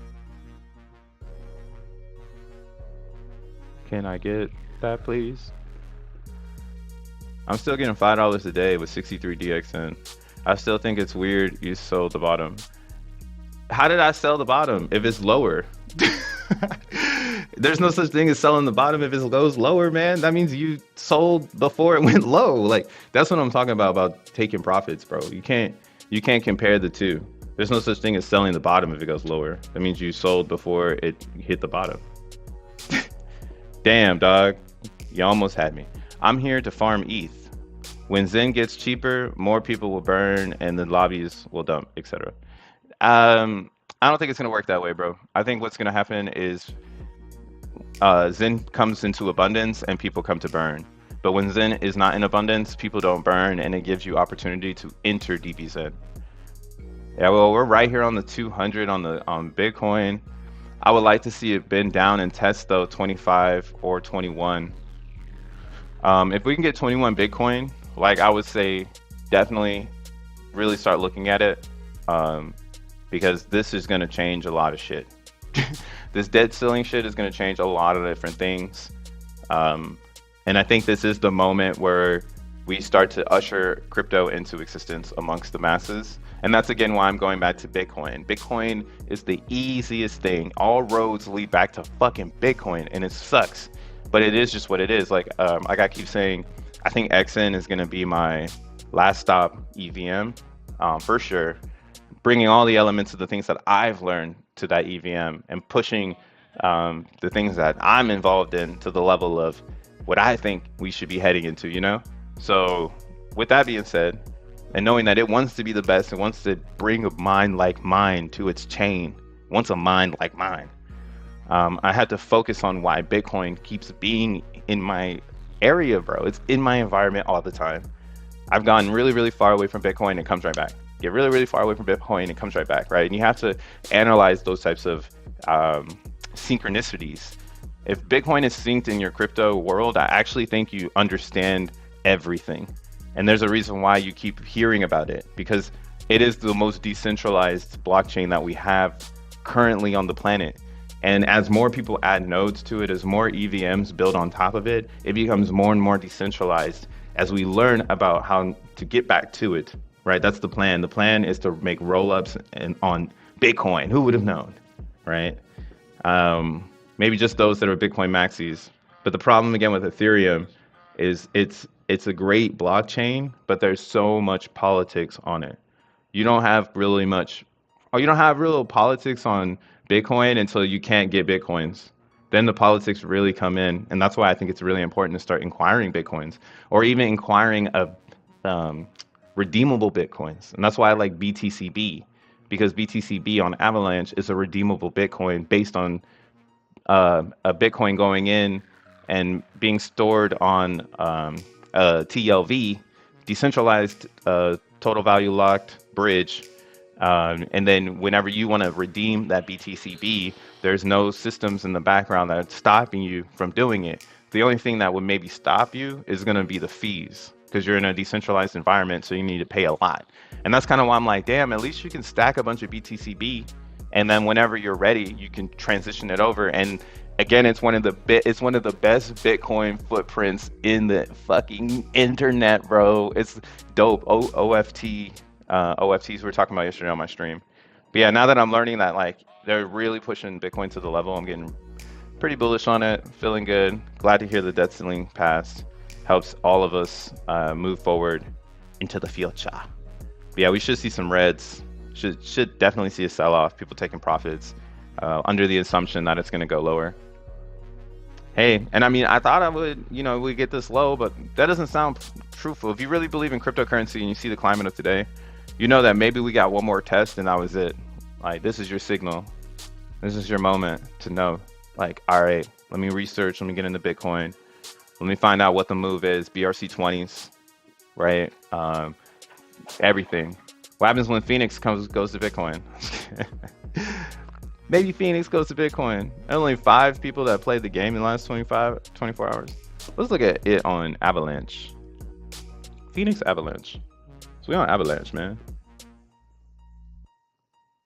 Can I get that, please? I'm still getting $5 a day with 63 DXN. I still think it's weird you sold the bottom. How did I sell the bottom if it's lower? There's no such thing as selling the bottom if it goes lower, man. That means you sold before it went low. Like that's what I'm talking about taking profits, bro. You can't compare the two. There's no such thing as selling the bottom if it goes lower. That means you sold before it hit the bottom. Damn, dog. You almost had me. I'm here to farm ETH. When Zen gets cheaper, more people will burn and the lobbies will dump, etc. I don't think it's gonna work that way, bro. I think what's gonna happen is Zen comes into abundance and people come to burn. But when Zen is not in abundance, people don't burn, and it gives you opportunity to enter DB Zen. Yeah, well, we're right here on the 200 on Bitcoin. I would like to see it bend down and test though 25 or 21. If we can get 21 Bitcoin, like I would say, definitely really start looking at it, because this is gonna change a lot of shit. This debt ceiling shit is going to change a lot of different things. And I think this is the moment where we start to usher crypto into existence amongst the masses. And that's again why I'm going back to Bitcoin. Bitcoin is the easiest thing. All roads lead back to fucking Bitcoin, and it sucks. But it is just what it is. Like I keep saying, I think XN is going to be my last stop EVM, for sure. Bringing all the elements of the things that I've learned to that EVM and pushing the things that I'm involved in to the level of what I think we should be heading into, you know? So with that being said, and knowing that it wants to be the best, it wants to bring a mind like mine to its chain, wants a mind like mine. I had to focus on why Bitcoin keeps being in my area, bro. It's in my environment all the time. I've gone really, really far away from Bitcoin and it comes right back. Get really, really far away from Bitcoin and it comes right back, right? And you have to analyze those types of synchronicities. If Bitcoin is synced in your crypto world, I actually think you understand everything. And there's a reason why you keep hearing about it, because it is the most decentralized blockchain that we have currently on the planet. And as more people add nodes to it, as more EVMs build on top of it, it becomes more and more decentralized as we learn about how to get back to it. Right, that's the plan. The plan is to make roll-ups on Bitcoin. Who would have known, right? Maybe just those that are Bitcoin maxis. But the problem again with Ethereum is it's a great blockchain, but there's so much politics on it. You don't have really much, or you don't have real politics on Bitcoin until you can't get Bitcoins. Then the politics really come in, and that's why I think it's really important to start inquiring Bitcoins, or even inquiring a redeemable Bitcoins. And that's why I like BTCB, because BTCB on Avalanche is a redeemable Bitcoin based on a Bitcoin going in and being stored on a TLV, decentralized total value locked bridge. And then whenever you want to redeem that BTCB, there's no systems in the background that are stopping you from doing it. The only thing that would maybe stop you is going to be the fees, because you're in a decentralized environment, so you need to pay a lot. And that's kind of why I'm like, damn, at least you can stack a bunch of BTCB, and then whenever you're ready, you can transition it over. And again, it's one of the best Bitcoin footprints in the fucking internet, bro. It's dope. OFT, OFTs we were talking about yesterday on my stream. But yeah, now that I'm learning that like they're really pushing Bitcoin to the level, I'm getting pretty bullish on it, feeling good. Glad to hear the debt ceiling passed. Helps all of us move forward into the future. But yeah, we should see some reds. Should definitely see a sell-off. People taking profits under the assumption that it's going to go lower. Hey, and I mean, I thought I would, we get this low, but that doesn't sound truthful. If you really believe in cryptocurrency and you see the climate of today, you know that maybe we got one more test and that was it. Like, this is your signal. This is your moment to know, like, all right, let me research, let me get into Bitcoin. Let me find out what the move is, BRC20s, right? Everything. What happens when Phoenix goes to Bitcoin? Maybe Phoenix goes to Bitcoin. Only 5 people that played the game in the last 24 hours. Let's look at it on Avalanche. Phoenix Avalanche. So we on Avalanche, man.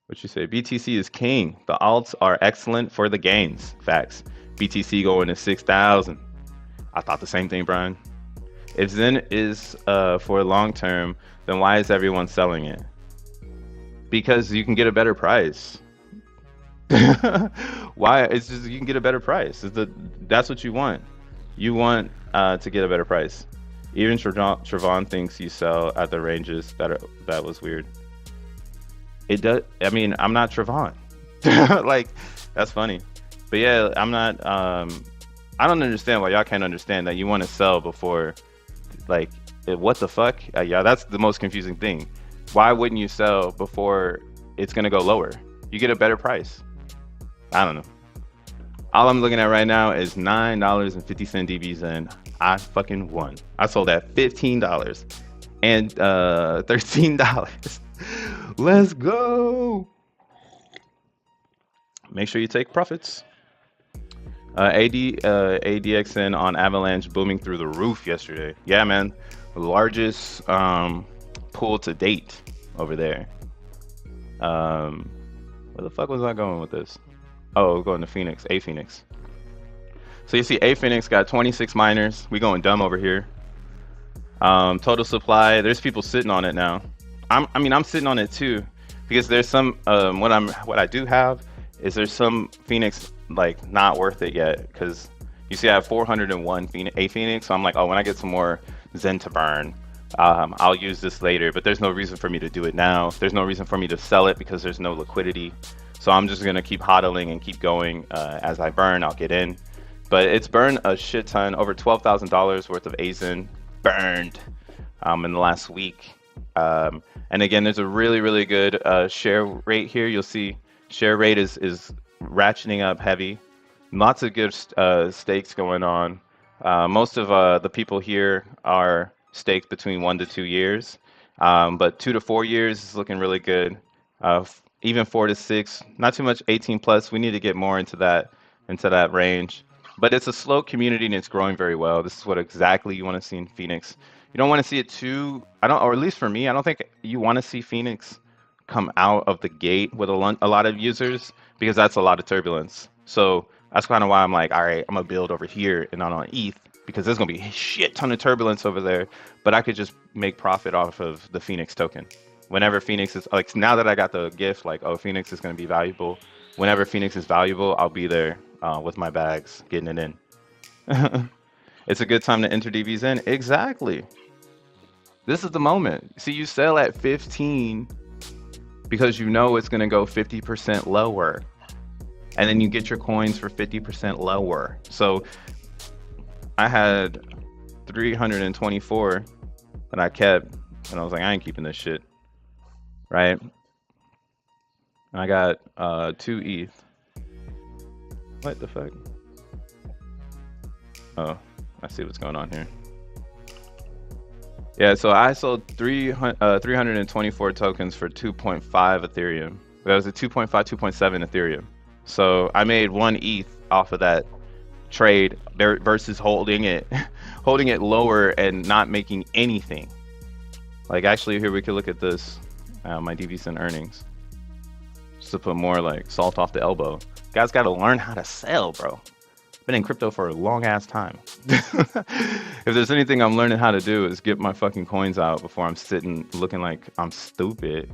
What you say? BTC is king. The alts are excellent for the gains. Facts. BTC going to 6,000. I thought the same thing, Brian. If Zen is for long term, then why is everyone selling it? Because you can get a better price. Why? It's just you can get a better price. That's what you want. You want to get a better price. Even Trevon thinks you sell at the ranges that was weird. It does. I mean, I'm not Trevon. Like, that's funny. But yeah, I'm not. I don't understand why y'all can't understand that you want to sell before, like, what the fuck? Yeah, that's the most confusing thing. Why wouldn't you sell before it's gonna go lower? You get a better price. I don't know. All I'm looking at right now is $9.50 DBs, and I fucking won. I sold at $15 and $13. Let's go. Make sure you take profits. ADXN on Avalanche booming through the roof yesterday. Yeah, man. The largest pool to date over there. Where the fuck was I going with this? Oh, going to Phoenix, A Phoenix. So you see A Phoenix got 26 miners. We going dumb over here. Total supply, there's people sitting on it now. I mean, I'm sitting on it too, because there's some, what I do have is there's some Phoenix, like, not worth it yet, because you see I have 401 A Phoenix, so I'm like, oh, when I get some more Zen to burn, I'll use this later, but there's no reason for me to do it now. There's no reason for me to sell it because there's no liquidity. So I'm just gonna keep hodling and keep going. As I burn, I'll get in. But it's burned a shit ton, over $12,000 worth of AZN burned in the last week. And again, there's a really, really good share rate here. You'll see share rate is ratcheting up heavy. Lots of good stakes going on. Most of the people here are staked between 1 to 2 years, but 2 to 4 years is looking really good. Even 4 to 6, not too much 18 plus. We need to get more into that range. But it's a slow community and it's growing very well. This is what exactly you want to see in Phoenix. You don't want to see it too, or at least for me, I don't think you want to see Phoenix come out of the gate with a lot of users, because that's a lot of turbulence. So that's kind of why I'm like, all right, I'm gonna build over here and not on ETH, because there's gonna be a shit ton of turbulence over there, but I could just make profit off of the Phoenix token. Whenever Phoenix is, like, now that I got the gift, like, oh, Phoenix is gonna be valuable. Whenever Phoenix is valuable, I'll be there with my bags, getting it in. It's a good time to enter DBs in. Exactly. This is the moment. See, you sell at 15 because you know it's gonna go 50% lower, and then you get your coins for 50% lower. So I had 324 that I kept, and I was like, I ain't keeping this shit, right? And I got 2 ETH. What the fuck? Oh, I see what's going on here. Yeah, so I sold 324 tokens for 2.5 Ethereum. That was a 2.5, 2.7 Ethereum. So I made 1 ETH off of that trade versus holding it lower and not making anything. Like, actually, here we could look at this, my DVCent earnings, just to put more like salt off the elbow. Guys got to learn how to sell, bro. Been in crypto for a long ass time. If there's anything I'm learning how to do is get my fucking coins out before I'm sitting looking like I'm stupid.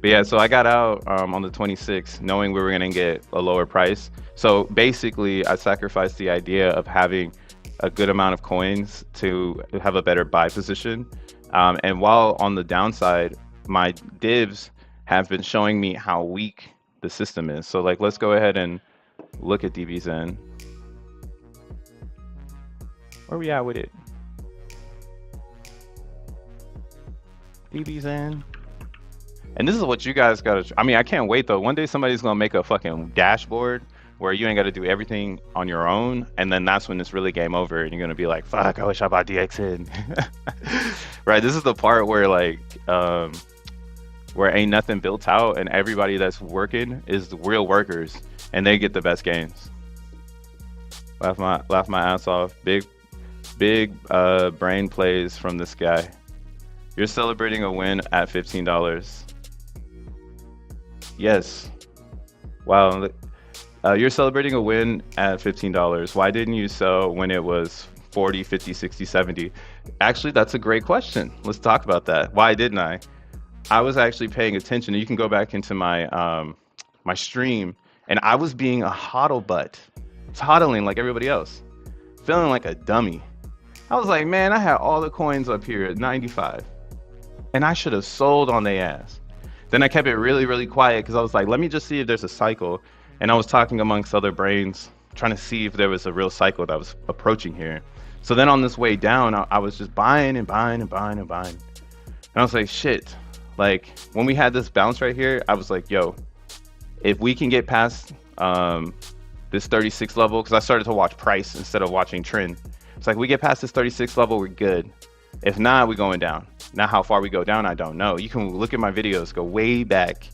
But yeah, so I got out on the 26th knowing we were gonna get a lower price. So basically I sacrificed the idea of having a good amount of coins to have a better buy position. And while on the downside, my divs have been showing me how weak the system is. So, like, let's go ahead and look at DBZen. Where we at with it? DBZen. And this is what you guys gotta, I mean, I can't wait though. One day somebody's gonna make a fucking dashboard where you ain't gotta do everything on your own, and then that's when it's really game over and you're gonna be like, fuck, I wish I bought DXN. Right, this is the part where, like, where ain't nothing built out and everybody that's working is the real workers and they get the best gains. Laugh my ass off. Big brain plays from this guy. You're celebrating a win at $15. Yes. Wow. You're celebrating a win at $15. Why didn't you sell when it was 40, 50, 60, 70? Actually, that's a great question. Let's talk about that. Why didn't I? I was actually paying attention. You can go back into my my stream And I was being a hodl butt. I was hodling like everybody else, feeling like a dummy. I was like, man, I had all the coins up here at 95, and I should have sold on their ass. Then I kept it really, really quiet because I was like, let me just see if there's a cycle. And I was talking amongst other brains, trying to see if there was a real cycle that was approaching here. So then on this way down, I was just buying and buying and buying and buying. And I was like, shit. Like when we had this bounce right here, I was like, yo, if we can get past this 36 level, because I started to watch price instead of watching trend. It's like we get past this 36 level, we're good. If not, we're going down. Now how far we go down, I don't know. You can look at my videos, go way back,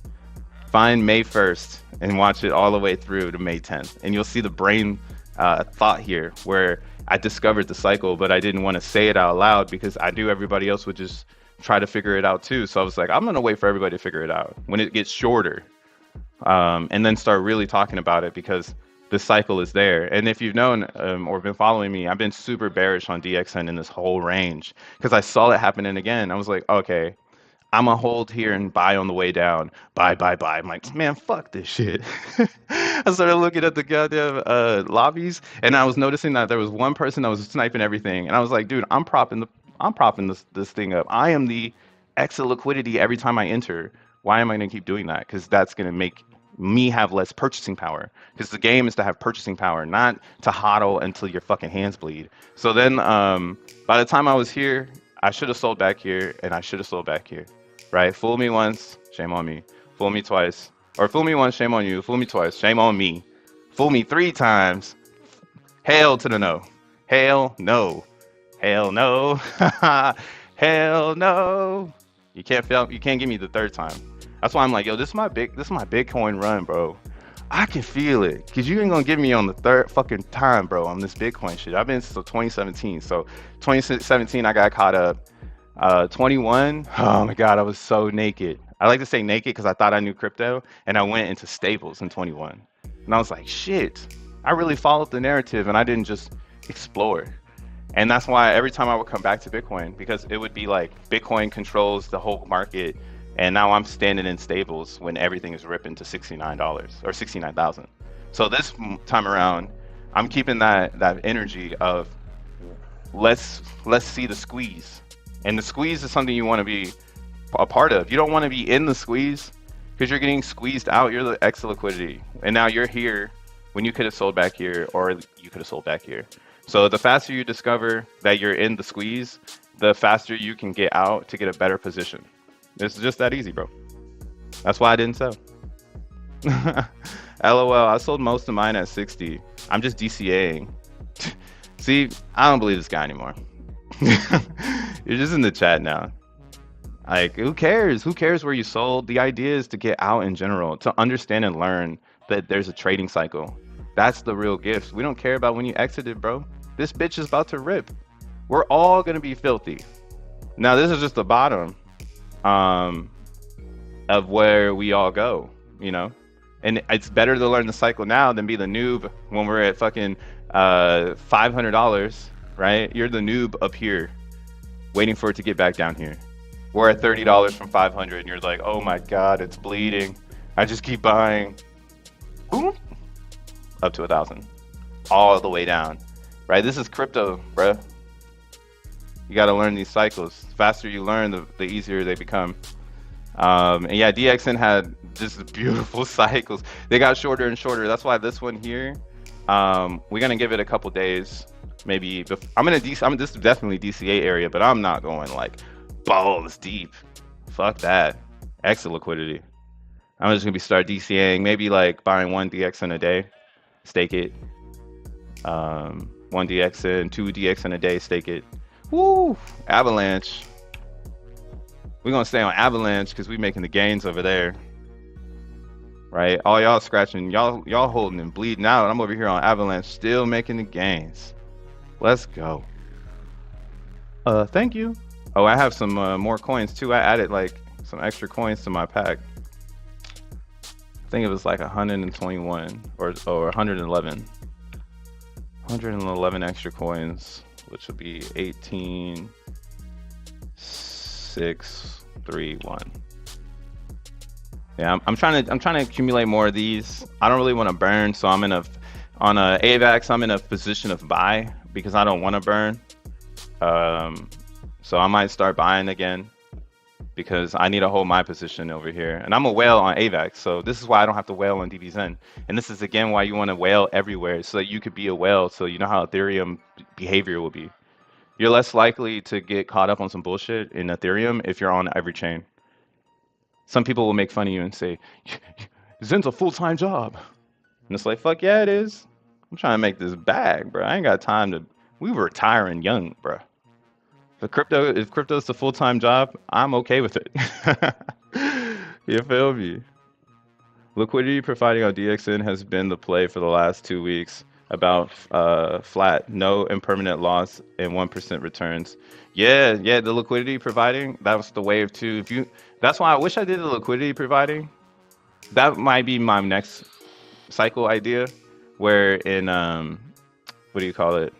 find May 1st and watch it all the way through to May 10th. And you'll see the brain thought here where I discovered the cycle, but I didn't want to say it out loud because I knew everybody else would just try to figure it out too. So I was like, I'm going to wait for everybody to figure it out when it gets shorter, and then start really talking about it because the cycle is there. And if you've known or been following me, I've been super bearish on DXN in this whole range because I saw it happening again. I was like, okay, I'm gonna hold here and buy on the way down. Buy, buy, buy. I'm like, man, fuck this shit. I started looking at the goddamn lobbies, and I was noticing that there was one person that was sniping everything, and I was like, dude, I'm propping this thing up. I am the exit liquidity every time I enter. Why am I gonna keep doing that? Because that's gonna make me have less purchasing power. Because the game is to have purchasing power, not to hodl until your fucking hands bleed. So then, by the time I was here, I should have sold back here, and I should have sold back here. Right? Fool me once, shame on me. Fool me twice. Or fool me once, shame on you. Fool me twice, shame on me. Fool me 3 times. Hell to the no. Hell no. Hell no. Hell no. You can't give me the 3rd time. That's why I'm like, yo, this is my Bitcoin run, bro. I can feel it. Cause you ain't gonna give me on the 3rd fucking time, bro, on this Bitcoin shit. I've been since 2017. So 2017 I got caught up. 21, oh my god, I was so naked. I like to say naked because I thought I knew crypto, and I went into stables in 21, and I was like, shit, I really followed the narrative and I didn't just explore. And that's why every time I would come back to Bitcoin, because it would be like Bitcoin controls the whole market, and now I'm standing in stables when everything is ripping to $69 or 69,000. So this time around, I'm keeping that energy of let's see the squeeze. And the squeeze is something you want to be a part of. You don't want to be in the squeeze because you're getting squeezed out. You're the exit liquidity. And now you're here when you could have sold back here, or you could have sold back here. So the faster you discover that you're in the squeeze, the faster you can get out to get a better position. It's just that easy, bro. That's why I didn't sell. LOL, I sold most of mine at 60. I'm just DCAing. See, I don't believe this guy anymore. You're just in the chat now. Like, who cares? Who cares where you sold? The idea is to get out in general, to understand and learn that there's a trading cycle. That's the real gift. We don't care about when you exited, bro. This bitch is about to rip. We're all gonna be filthy. Now, this is just the bottom of where we all go, you know? And it's better to learn the cycle now than be the noob when we're at fucking $500, right? You're the noob up here waiting for it to get back down here. We're at $30 from 500 and you're like, oh my god, it's bleeding. I just keep buying. Boom. Up to 1,000. All the way down, right? This is crypto, bruh. You got to learn these cycles. The faster you learn, the easier they become. And yeah, DXN had just beautiful cycles. They got shorter and shorter. That's why this one here, we're gonna give it a couple days, maybe. This is definitely DCA area, but I'm not going like balls deep. Fuck that. Exit liquidity. I'm just gonna start DCAing, maybe like buying 1 DXN a day, stake it. 1 DXN, 2 DXN a day, stake it. Woo! Avalanche. We're gonna stay on Avalanche because we making the gains over there, right? All y'all scratching, y'all holding and bleeding out. I'm over here on Avalanche, still making the gains. Let's go. Thank you. Oh, I have some more coins too. I added like some extra coins to my pack. I think it was like 121 or 111. 111 extra coins, which would be 18. 6, 3, 1. Yeah, I'm trying to accumulate more of these. I don't really want to burn, so I'm in a on a AVAX. I'm in a position of buy because I don't want to burn. Um, so I might start buying again because I need to hold my position over here. And I'm a whale on AVAX, so this is why I don't have to whale on DBZen. And this is again why you want to whale everywhere so that you could be a whale, so you know how Ethereum behavior will be. You're less likely to get caught up on some bullshit in Ethereum if you're on every chain. Some people will make fun of you and say, Zen's a full-time job. And it's like, fuck yeah, it is. I'm trying to make this bag, bro. I ain't got time to. We were retiring young, bro. If crypto's the full-time job, I'm okay with it. You feel me? Liquidity providing on DXN has been the play for the last 2 weeks. About flat, no impermanent loss, and 1% returns. Yeah, yeah, the liquidity providing, that was the wave too. If you, that's why I wish I did the liquidity providing. That might be my next cycle idea, where in what do you call it?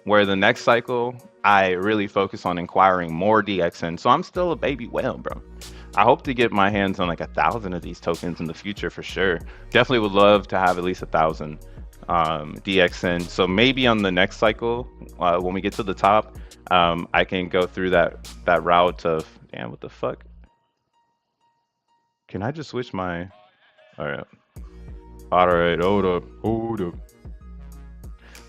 Where the next cycle I really focus on acquiring more DXN. So I'm still a baby whale, bro. I hope to get my hands on like 1,000 of these tokens in the future for sure. Definitely would love to have at least 1,000 DXN. So maybe on the next cycle, when we get to the top, I can go through that route of, damn, what the fuck? Can I just switch my? All right. All right. Hold up. Hold up.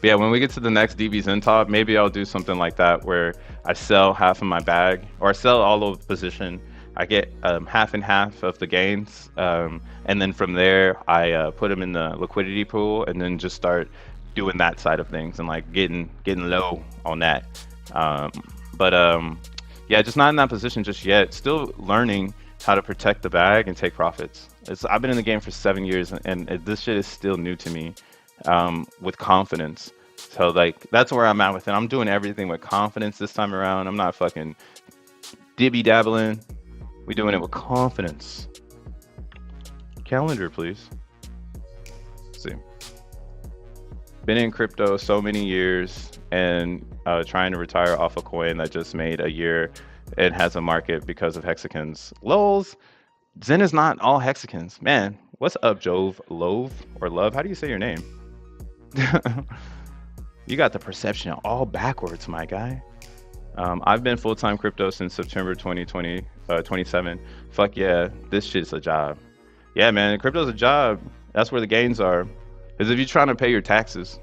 But yeah, when we get to the next DBZen top, maybe I'll do something like that where I sell half of my bag or I sell all of the position. I get half and half of the gains, and then from there I put them in the liquidity pool, and then just start doing that side of things and like getting low on that. Um, but yeah, just not in that position just yet. Still learning how to protect the bag and take profits. I've been in the game for 7 years, and this shit is still new to me. With confidence. So like that's where I'm at with it. I'm doing everything with confidence this time around. I'm not fucking dibby dabbling. We doing it with confidence. Calendar, please. Let's see. Been in crypto so many years and trying to retire off a coin that just made a year and has a market because of hexagons. Lols. Zen is not all hexagons. Man, what's up, Jove? Love or love? How do you say your name? You got the perception all backwards, my guy. I've been full-time crypto since September 2020, 27. Fuck yeah, this shit's a job. Yeah, man, crypto's a job. That's where the gains are. Is if you're trying to pay your taxes,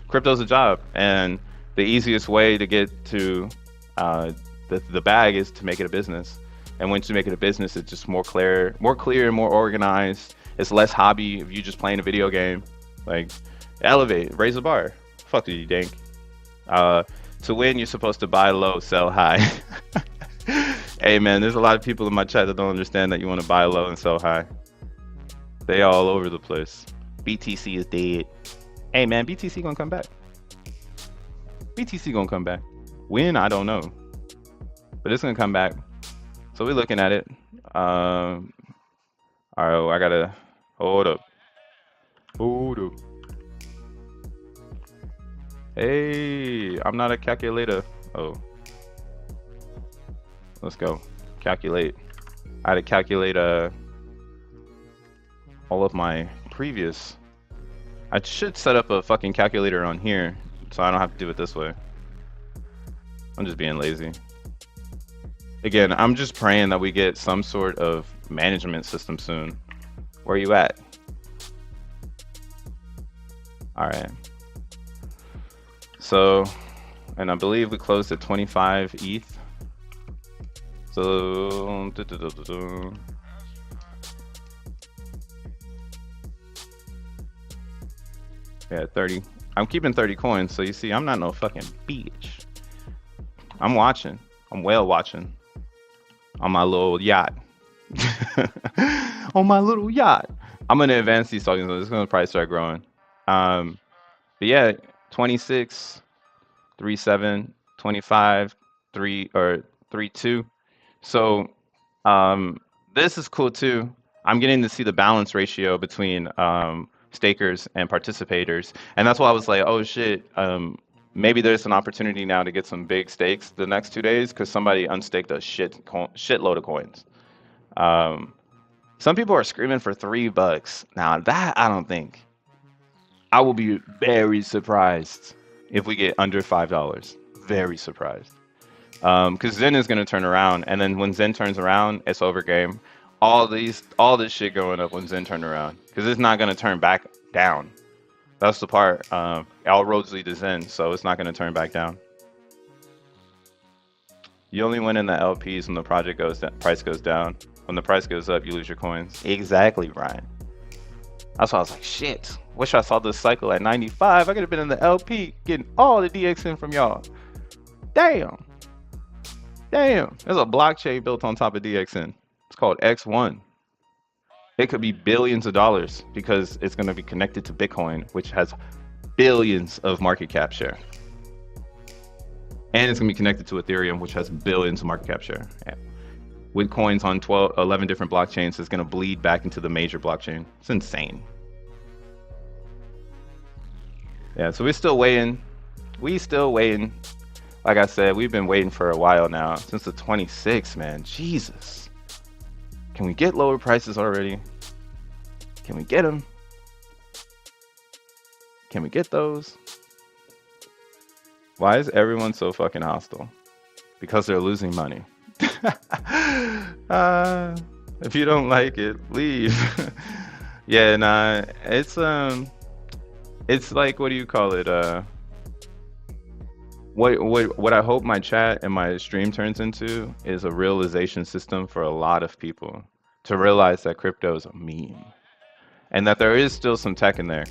crypto's a job. And the easiest way to get to the bag is to make it a business. And once you make it a business, it's just more clear, more organized. It's less hobby if you just playing a video game. Like, elevate, raise the bar. Fuck you, dink. To win, you're supposed to buy low, sell high. Hey, man, there's a lot of people in my chat that don't understand that you want to buy low and sell high. They all over the place. BTC is dead. Hey, man, BTC gonna come back. BTC gonna come back. When? I don't know. But it's gonna come back. So we're looking at it. All right, I gotta hold up. Hold up. Hey, I'm not a calculator. Oh. Let's go. Calculate. I had to calculate all of my previous. I should set up a fucking calculator on here so I don't have to do it this way. I'm just being lazy. Again, I'm just praying that we get some sort of management system soon. Where you at? All right. So, and I believe we closed at 25 ETH. So, yeah, 30. I'm keeping 30 coins, so you see, I'm not no fucking bitch. I'm watching. I'm whale watching. On my little yacht. On my little yacht. I'm gonna advance these tokens, so it's gonna probably start growing. But yeah, 26, 37, 25, 3 or 3.2. So this is cool too. I'm getting to see the balance ratio between stakers and participators, and that's why I was like, oh shit, maybe there's an opportunity now to get some big stakes the next 2 days because somebody unstaked a shitload of coins. Some people are screaming for $3. Now that I don't think. I will be very surprised if we get under $5. Very surprised. Because Zen is gonna turn around, and then when Zen turns around, it's over game. All this shit going up when Zen turn around, because it's not gonna turn back down. That's the part. All roads lead to Zen, so it's not gonna turn back down. You only win in the LPs when the project goes down, price goes down. When the price goes up, you lose your coins. Exactly, Ryan. That's why I was like, shit. Wish I saw this cycle at 95. I could have been in the LP getting all the DXN from y'all. Damn. Damn. There's a blockchain built on top of DXN. It's called X1. It could be billions of dollars because it's going to be connected to Bitcoin, which has billions of market cap share. And it's going to be connected to Ethereum, which has billions of market cap share. With coins on 11 different blockchains, it's going to bleed back into the major blockchain. It's insane. Yeah, so we're still waiting. Like I said, we've been waiting for a while now, since the 26th, man. Jesus. Can we get lower prices already? Can we get them? Can we get those? Why is everyone so fucking hostile? Because they're losing money. If you don't like it, leave. Yeah, nah, it's like, what do you call it? What I hope my chat and my stream turns into is a realization system for a lot of people to realize that crypto is a meme and that there is still some tech in there,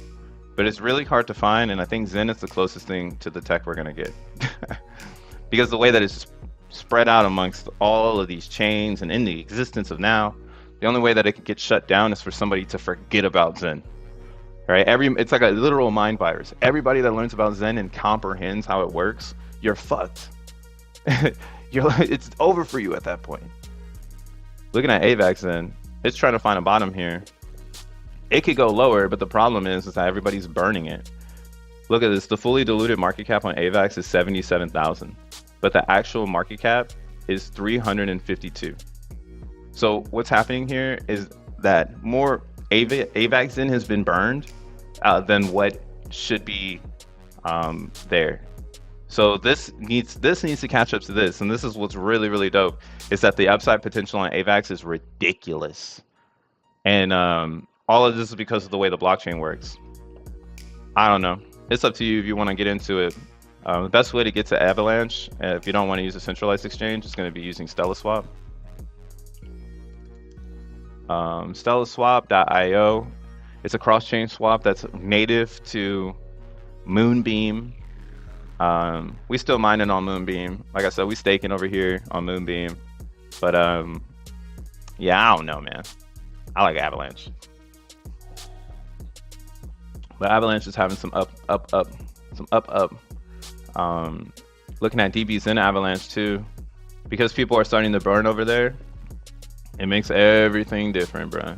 but it's really hard to find. And I think Zen is the closest thing to the tech we're gonna get because the way that it's spread out amongst all of these chains and in the existence of now, the only way that it could get shut down is for somebody to forget about Zen. Right? It's like a literal mind virus. Everybody that learns about Zen and comprehends how it works, you're fucked. It's over for you at that point. Looking at AVAX Zen, it's trying to find a bottom here. It could go lower, but the problem is that everybody's burning it. Look at this. The fully diluted market cap on AVAX is 77,000, but the actual market cap is 352. So what's happening here is that more AVAX Zen has been burned than what should be there. So this needs to catch up to this, and this is what's really, really dope, is that the upside potential on AVAX is ridiculous. And all of this is because of the way the blockchain works. I don't know. It's up to you if you want to get into it. The best way to get to Avalanche, if you don't want to use a centralized exchange, is going to be using StellaSwap. StellaSwap.io. It's a cross-chain swap that's native to Moonbeam. We still mining on Moonbeam. Like I said, we staking over here on Moonbeam. But yeah, I don't know, man. I like Avalanche. But Avalanche is having some up. Looking at DBs in Avalanche too, because people are starting to burn over there. It makes everything different, bro.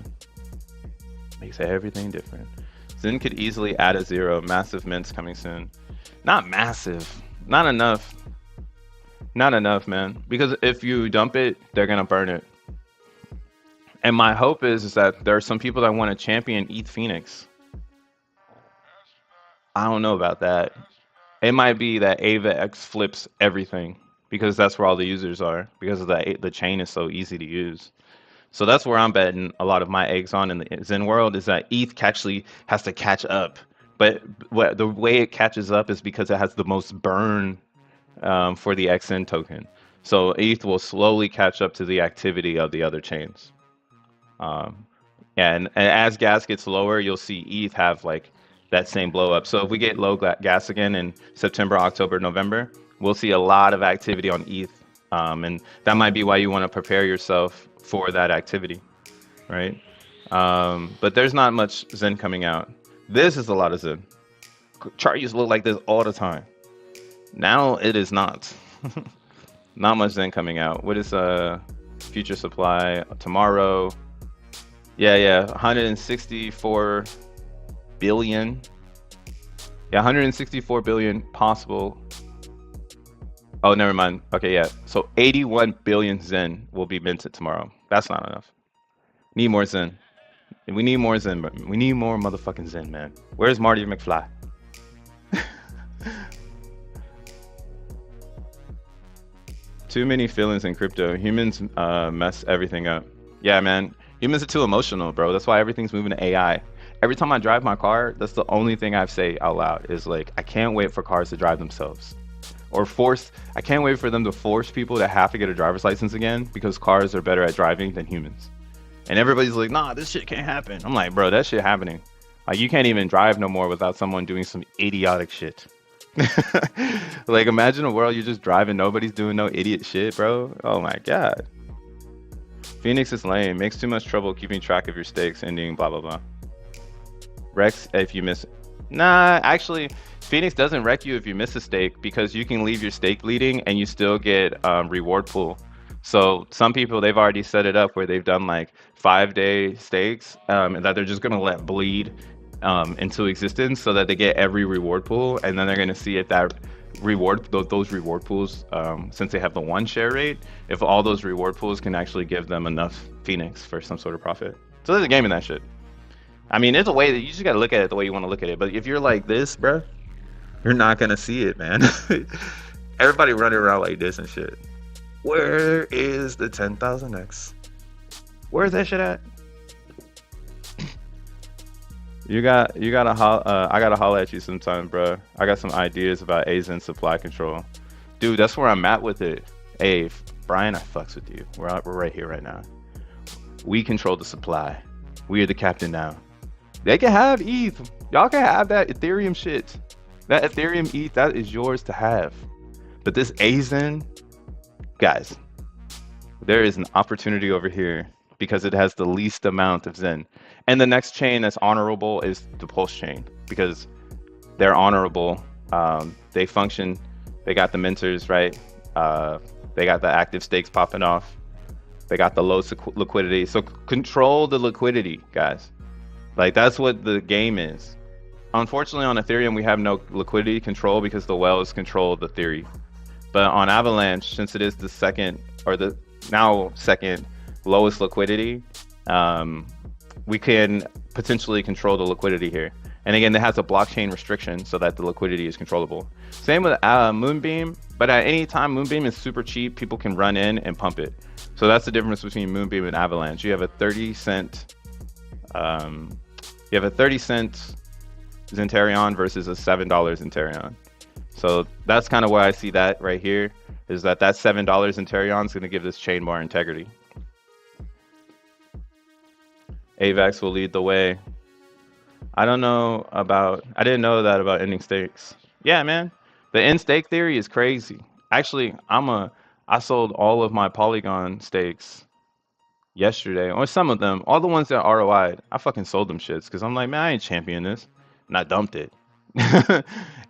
Makes everything different. Zen could easily add a 0. Massive mints coming soon. Not massive. Not enough. Not enough, man. Because if you dump it, they're gonna burn it. And my hope is that there are some people that want to champion ETH Phoenix. I don't know about that. It might be that AVAX flips everything because that's where all the users are, because of the chain is so easy to use. So that's where I'm betting a lot of my eggs on in the Zen world, is that ETH actually has to catch up. But the way it catches up is because it has the most burn for the XN token. So ETH will slowly catch up to the activity of the other chains. And as gas gets lower, you'll see ETH have like that same blow up. So if we get low gas again in September, October, November, we'll see a lot of activity on ETH. And that might be why you want to prepare yourself for that activity, right? But there's not much Zen coming out. This is a lot of Zen. Chart used to look like this all the time. Now it is not. Not much Zen coming out. What is future supply tomorrow? Yeah, 164 billion. Yeah, 164 billion possible. Oh, never mind. Okay, yeah. So 81 billion Zen will be minted tomorrow. That's not enough. Need more Zen. We need more Zen. We need more motherfucking Zen, man. Where's Marty McFly? Too many feelings in crypto. Humans mess everything up. Yeah, man. Humans are too emotional, bro. That's why everything's moving to AI. Every time I drive my car, that's the only thing I say out loud is like, I can't wait for cars to drive themselves. Or force, I can't wait for them to force people to have to get a driver's license again because cars are better at driving than humans. And everybody's like, nah, this shit can't happen. I'm like, bro, that shit happening. Like, you can't even drive no more without someone doing some idiotic shit. Like, imagine a world you're just driving, nobody's doing no idiot shit, bro. Oh my god. Phoenix is lame. Makes too much trouble keeping track of your stakes, ending, blah, blah, blah. Rex if you miss. Nah, actually, Phoenix doesn't wreck you if you miss a stake because you can leave your stake bleeding and you still get reward pool. So some people, they've already set it up where they've done like 5-day stakes and that they're just going to let bleed into existence so that they get every reward pool, and then they're going to see if that those reward pools, since they have the 1 share rate, if all those reward pools can actually give them enough Phoenix for some sort of profit. So there's a game in that shit. I mean, it's a way that you just got to look at it the way you want to look at it. But if you're like this, bruh, you're not going to see it, man. Everybody running around like this and shit. Where is the 10,000x? Where's that shit at? I gotta holler at you sometime, bro. I got some ideas about XEN supply control. Dude, that's where I'm at with it. Hey, Brian, I fucks with you. We're right here right now. We control the supply. We are the captain now. They can have ETH. Y'all can have that Ethereum shit. That Ethereum ETH, that is yours to have. But this XEN, guys, there is an opportunity over here because it has the least amount of Zen. And the next chain that's honorable is the Pulse chain because they're honorable. They function. They got the minters, right? They got the active stakes popping off. They got the low liquidity. So control the liquidity, guys. Like, that's what the game is. Unfortunately, on Ethereum, we have no liquidity control because the whales control the theory. But on Avalanche, since it is the second, or the now second lowest liquidity, we can potentially control the liquidity here. And again, it has a blockchain restriction so that the liquidity is controllable. Same with Moonbeam, but at any time, Moonbeam is super cheap. People can run in and pump it. So that's the difference between Moonbeam and Avalanche. You have a 30-cent, Zenterion versus a $7 Zenterion. So that's kind of why I see that right here, is that $7 Zenterion is going to give this chain more integrity. AVAX will lead the way. I didn't know that about ending stakes. Yeah, man. The end stake theory is crazy. Actually, I sold all of my Polygon stakes yesterday, or some of them, all the ones that ROI'd. I fucking sold them shits because I'm like, man, I ain't championing this. And I dumped it.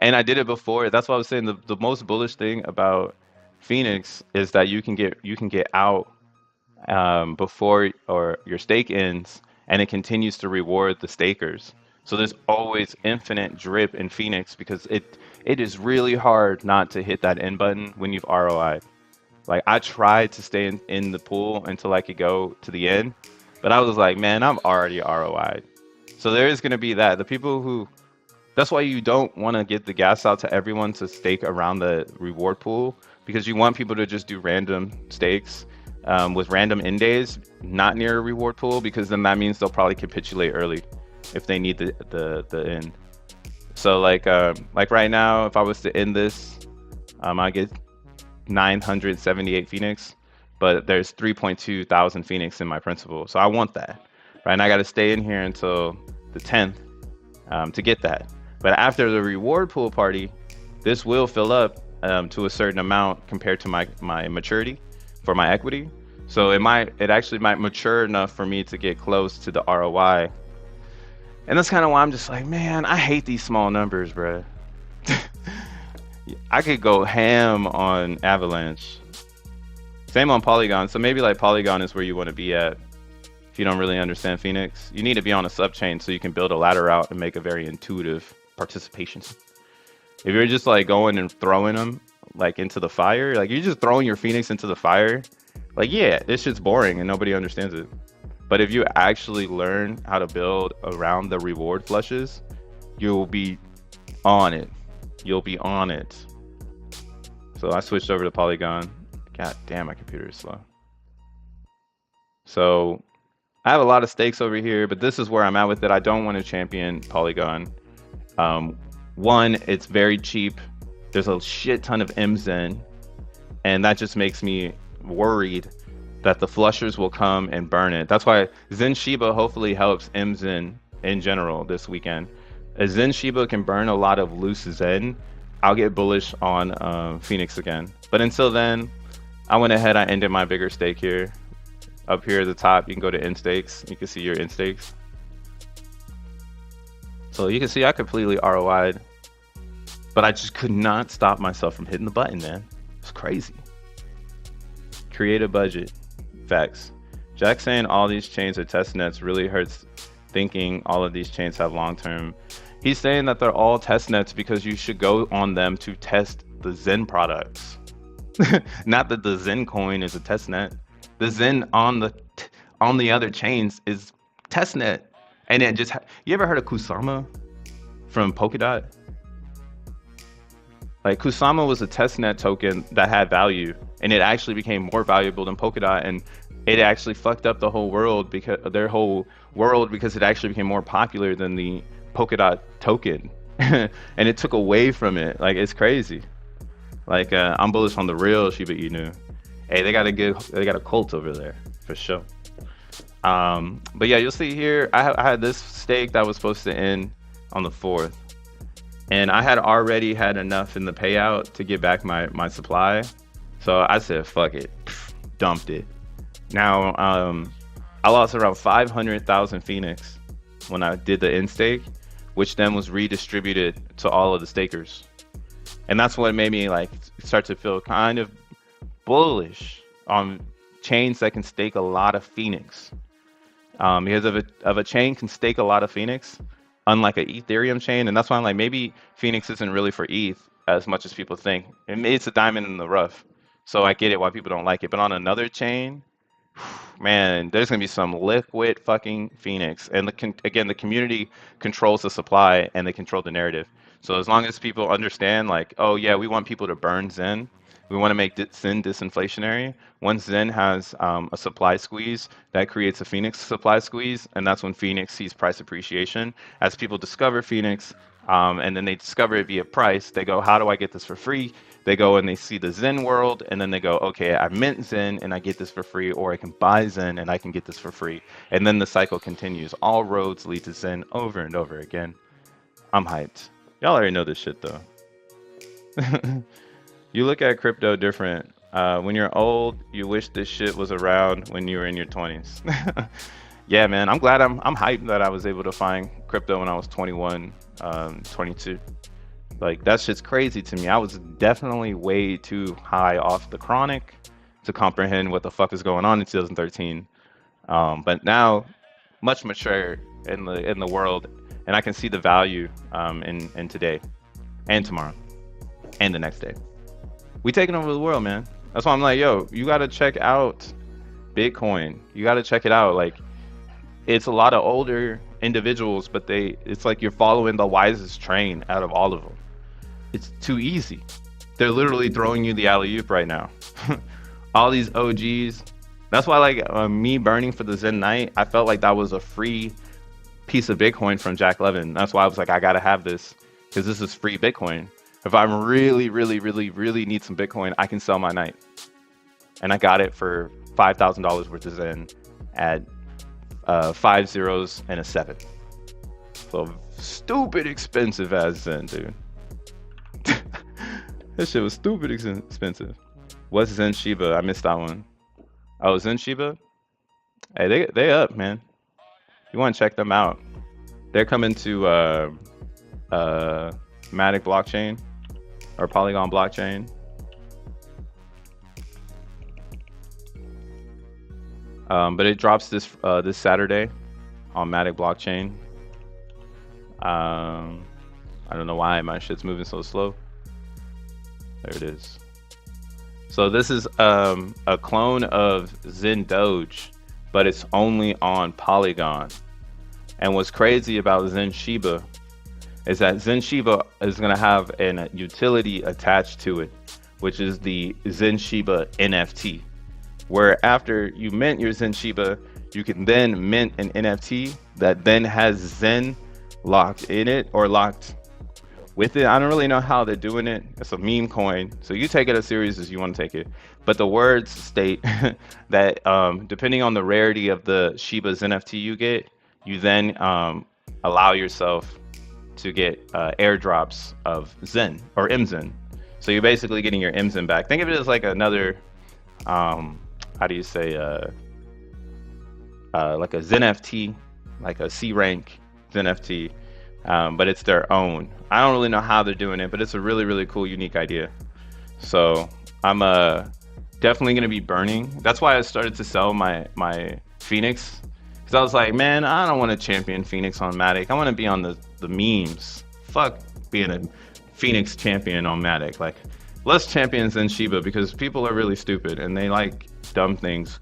And I did it before. That's why I was saying the most bullish thing about Phoenix is that you can get out before or your stake ends, and it continues to reward the stakers. So there's always infinite drip in Phoenix because it is really hard not to hit that end button when you've ROI'd. Like, I tried to stay in the pool until I could go to the end, but I was like, man, I'm already ROI'd. So there is going to be that. The people who, that's why you don't want to get the gas out to everyone to stake around the reward pool, because you want people to just do random stakes with random end days, not near a reward pool, because then that means they'll probably capitulate early if they need the end. So like right now, if I was to end this, I get 978 Phoenix, but there's 3.2 thousand Phoenix in my principal. So I want that, right? And I got to stay in here until the 10th to get that. But after the reward pool party, this will fill up to a certain amount compared to my maturity for my equity. So it actually might mature enough for me to get close to the ROI. And that's kind of why I'm just like, man, I hate these small numbers, bro. I could go ham on Avalanche. Same on Polygon. So maybe like Polygon is where you want to be at if you don't really understand Phoenix. You need to be on a subchain so you can build a ladder out and make a very intuitive participation. If you're just like going and throwing them like into the fire, like you're just throwing your Phoenix into the fire, like, yeah, this shit's boring and nobody understands it. But if you actually learn how to build around the reward flushes, you'll be on it. You'll be on it. So I switched over to Polygon. God damn, my computer is slow. So I have a lot of stakes over here, but this is where I'm at with it. I don't want to champion Polygon. One, it's very cheap. There's a shit ton of XEN, and that just makes me worried that the flushers will come and burn it. That's why Zen Shiba hopefully helps XEN in general this weekend. As Zen Shiba can burn a lot of loose Zen, I'll get bullish on Phoenix again. But until then, I went ahead, I ended my bigger stake here. Up here at the top, you can go to end stakes. You can see your end stakes. So you can see I completely ROI'd, but I just could not stop myself from hitting the button, man. It's crazy. Create a budget. Facts. Jack saying all these chains are test nets really hurts thinking all of these chains have long-term. He's saying that they're all test nets because you should go on them to test the Zen products. Not that the Zen coin is a test net. The Zen on the other chains is testnet, and it just you ever heard of Kusama from Polkadot? Like Kusama was a testnet token that had value, and it actually became more valuable than Polkadot, and it actually fucked up the whole world because it actually became more popular than the Polkadot token, and it took away from it. Like it's crazy. Like I'm bullish on the real Shiba Inu. Hey, they got a cult over there for sure. But yeah, you'll see here, I had this stake that was supposed to end on the 4th, and I had already had enough in the payout to get back my supply. So I said, fuck it, dumped it. Now, I lost around 500,000 Phoenix when I did the end stake, which then was redistributed to all of the stakers. And that's what made me like start to feel kind of bullish on chains that can stake a lot of Phoenix, because of a chain can stake a lot of Phoenix, unlike an Ethereum chain. And that's why I'm like, maybe Phoenix isn't really for ETH as much as people think. It's a diamond in the rough, so I get it why people don't like it. But on another chain, man, there's gonna be some liquid fucking Phoenix. And again, the community controls the supply and they control the narrative. So as long as people understand, like, oh yeah, we want people to burn Zen. We want to make Zen disinflationary. Once Zen has a supply squeeze, that creates a Phoenix supply squeeze, and that's when Phoenix sees price appreciation. As people discover Phoenix, and then they discover it via price, they go, how do I get this for free? They go and they see the Zen world, and then they go, okay, I mint Zen and I get this for free, or I can buy Zen and I can get this for free. And then the cycle continues. All roads lead to Zen over and over again. I'm hyped. Y'all already know this shit though. You look at crypto different. When you're old, you wish this shit was around when you were in your 20s. Yeah, man, I'm glad I'm hyped that I was able to find crypto when I was 21, 22. Like, that shit's crazy to me. I was definitely way too high off the chronic to comprehend what the fuck is going on in 2013. But now, much mature in the world, and I can see the value in today and tomorrow and the next day. We taking over the world, man. That's why I'm like, yo, you gotta check out Bitcoin. You gotta check it out. Like, it's a lot of older individuals, but it's like you're following the wisest train out of all of them. It's too easy. They're literally throwing you the alley-oop right now. All these OGs. That's why, like, me burning for the Zen Knight, I felt like that was a free piece of Bitcoin from Jack Levin. That's why I was like, I gotta have this, because this is free Bitcoin. If I really need some Bitcoin, I can sell my Knight. And I got it for $5,000 worth of Zen at 5 zeros and a 7. So stupid expensive as Zen, dude. This shit was stupid expensive. What's Zen Shiba? I missed that one. Oh, Zen Shiba? Hey, they up, man. You want to check them out. They're coming to Matic blockchain or Polygon blockchain. But it drops this Saturday on Matic blockchain. I don't know why my shit's moving so slow. There it is. So this is a clone of Zen Doge but it's only on Polygon. And what's crazy about Zen Shiba is that Zen Shiba is going to have an utility attached to it, which is the Zen Shiba NFT, where after you mint your Zen Shiba, you can then mint an NFT that then has Zen locked in it or locked with it. I don't really know how they're doing it. It's a meme coin, so you take it as serious as you want to take it. But the words state that depending on the rarity of the Shiba's NFT you get, you then allow yourself to get airdrops of Zen or MZen. So you're basically getting your MZen back. Think of it as like another, how do you say, like a xeNFT, like a C rank xeNFT, but it's their own. I don't really know how they're doing it, but it's a really, really cool, unique idea. So I'm definitely going to be burning. That's why I started to sell my Phoenix. Because I was like, man, I don't want to champion Phoenix on Matic. I want to be on the memes. Fuck being a Phoenix champion on Matic. Like, less champions than Shiba, because people are really stupid and they like dumb things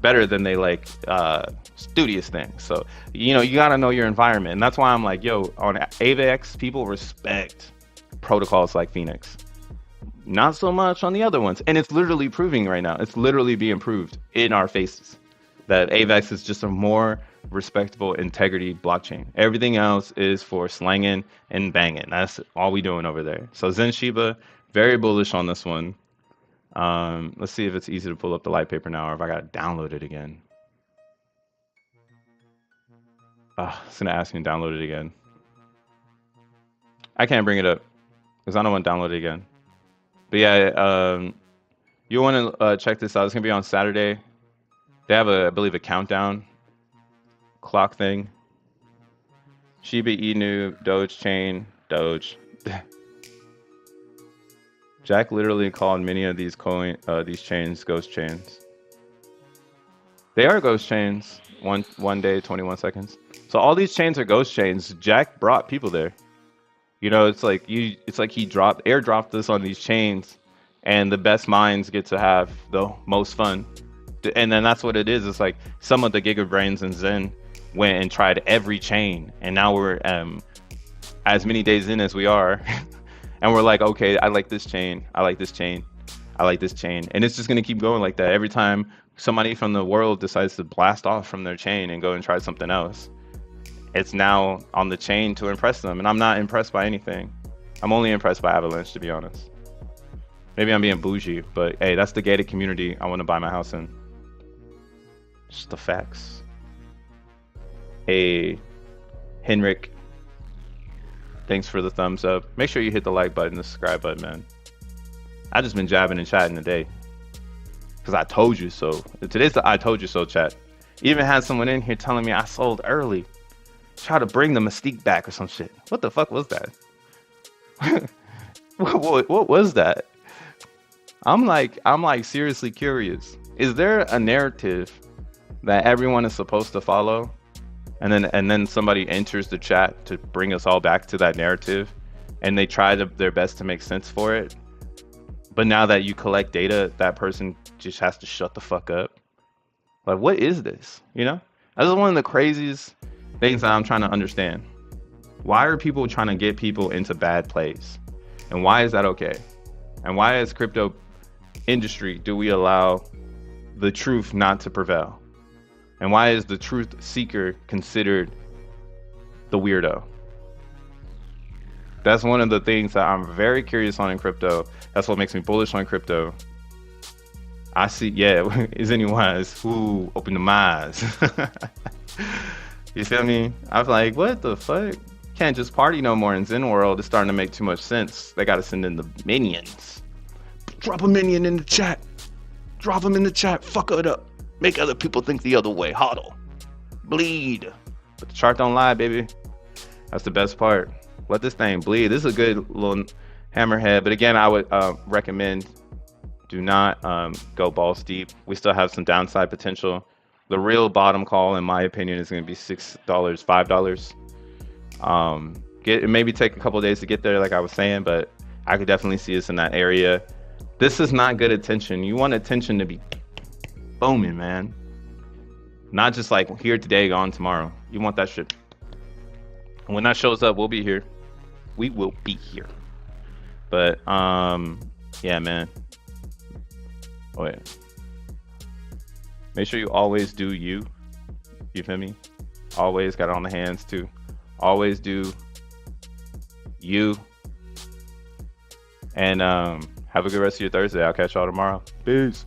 better than they like studious things. So, you know, you got to know your environment. And that's why I'm like, yo, on AVAX, people respect protocols like Phoenix. Not so much on the other ones. And it's literally proving right now. It's literally being proved in our faces that AVAX is just a more respectable integrity blockchain. Everything else is for slanging and banging. That's all we doing over there. So Zen Shiba, very bullish on this one. Let's see if it's easy to pull up the light paper now, or if I got to download it again. It's gonna ask me to download it again. I can't bring it up because I don't want to download it again. But yeah, you want to check this out. It's gonna be on Saturday. They have I believe, a countdown clock thing. Shiba Inu, Doge Chain, Doge. Jack literally called many of these chains ghost chains. They are ghost chains. One day, 21 seconds. So all these chains are ghost chains. Jack brought people there. You know, it's like he airdropped this on these chains, and the best minds get to have the most fun. And then that's what it is. It's like some of the giga brains in Zen went and tried every chain, and now we're as many days in as we are, and we're like, okay, I like this chain, I like this chain, I like this chain, and it's just gonna keep going like that. Every time somebody from the world decides to blast off from their chain and go and try something else, it's now on the chain to impress them. And I'm not impressed by anything. I'm only impressed by Avalanche, to be honest. Maybe I'm being bougie, but hey, that's the gated community I want to buy my house in. Just the facts. Hey, Henrik, thanks for the thumbs up. Make sure you hit the like button, the subscribe button, man. I just been jabbing and chatting today because I told you so. Today's the I told you so chat. Even had someone in here telling me I sold early. Try to bring the mystique back or some shit. What the fuck was that? what was that? I'm like seriously curious. Is there a narrative that everyone is supposed to follow, and then somebody enters the chat to bring us all back to that narrative, and they try their best to make sense for it, but now that you collect data, that person just has to shut the fuck up? Like, what is this? You know, this is one of the craziest things that I'm trying to understand. Why are people trying to get people into bad plays, and why is that okay? And why, as crypto industry, do we allow the truth not to prevail? And why is the truth seeker considered the weirdo? That's one of the things that I'm very curious on in crypto. That's what makes me bullish on crypto. I see, yeah, is anyways, ooh, open the eyes. You feel me? I was like, what the fuck? Can't just party no more in Zen world. It's starting to make too much sense. They got to send in the minions. Drop a minion in the chat. Drop them in the chat. Fuck it up. Make other people think the other way. Hodl. Bleed. But the chart don't lie, baby. That's the best part. Let this thing bleed. This is a good little hammerhead. But again, I would recommend do not go balls deep. We still have some downside potential. The real bottom call, in my opinion, is going to be $6, $5. It maybe take a couple of days to get there, like I was saying, but I could definitely see us in that area. This is not good attention. You want attention to be booming, man. Not just like here today, gone tomorrow. You want that shit. And when that shows up, we'll be here. We will be here. But yeah, man. Oh yeah. Make sure you always do you. You feel me? Always got it on the hands too. Always do you. And have a good rest of your Thursday. I'll catch y'all tomorrow. Peace.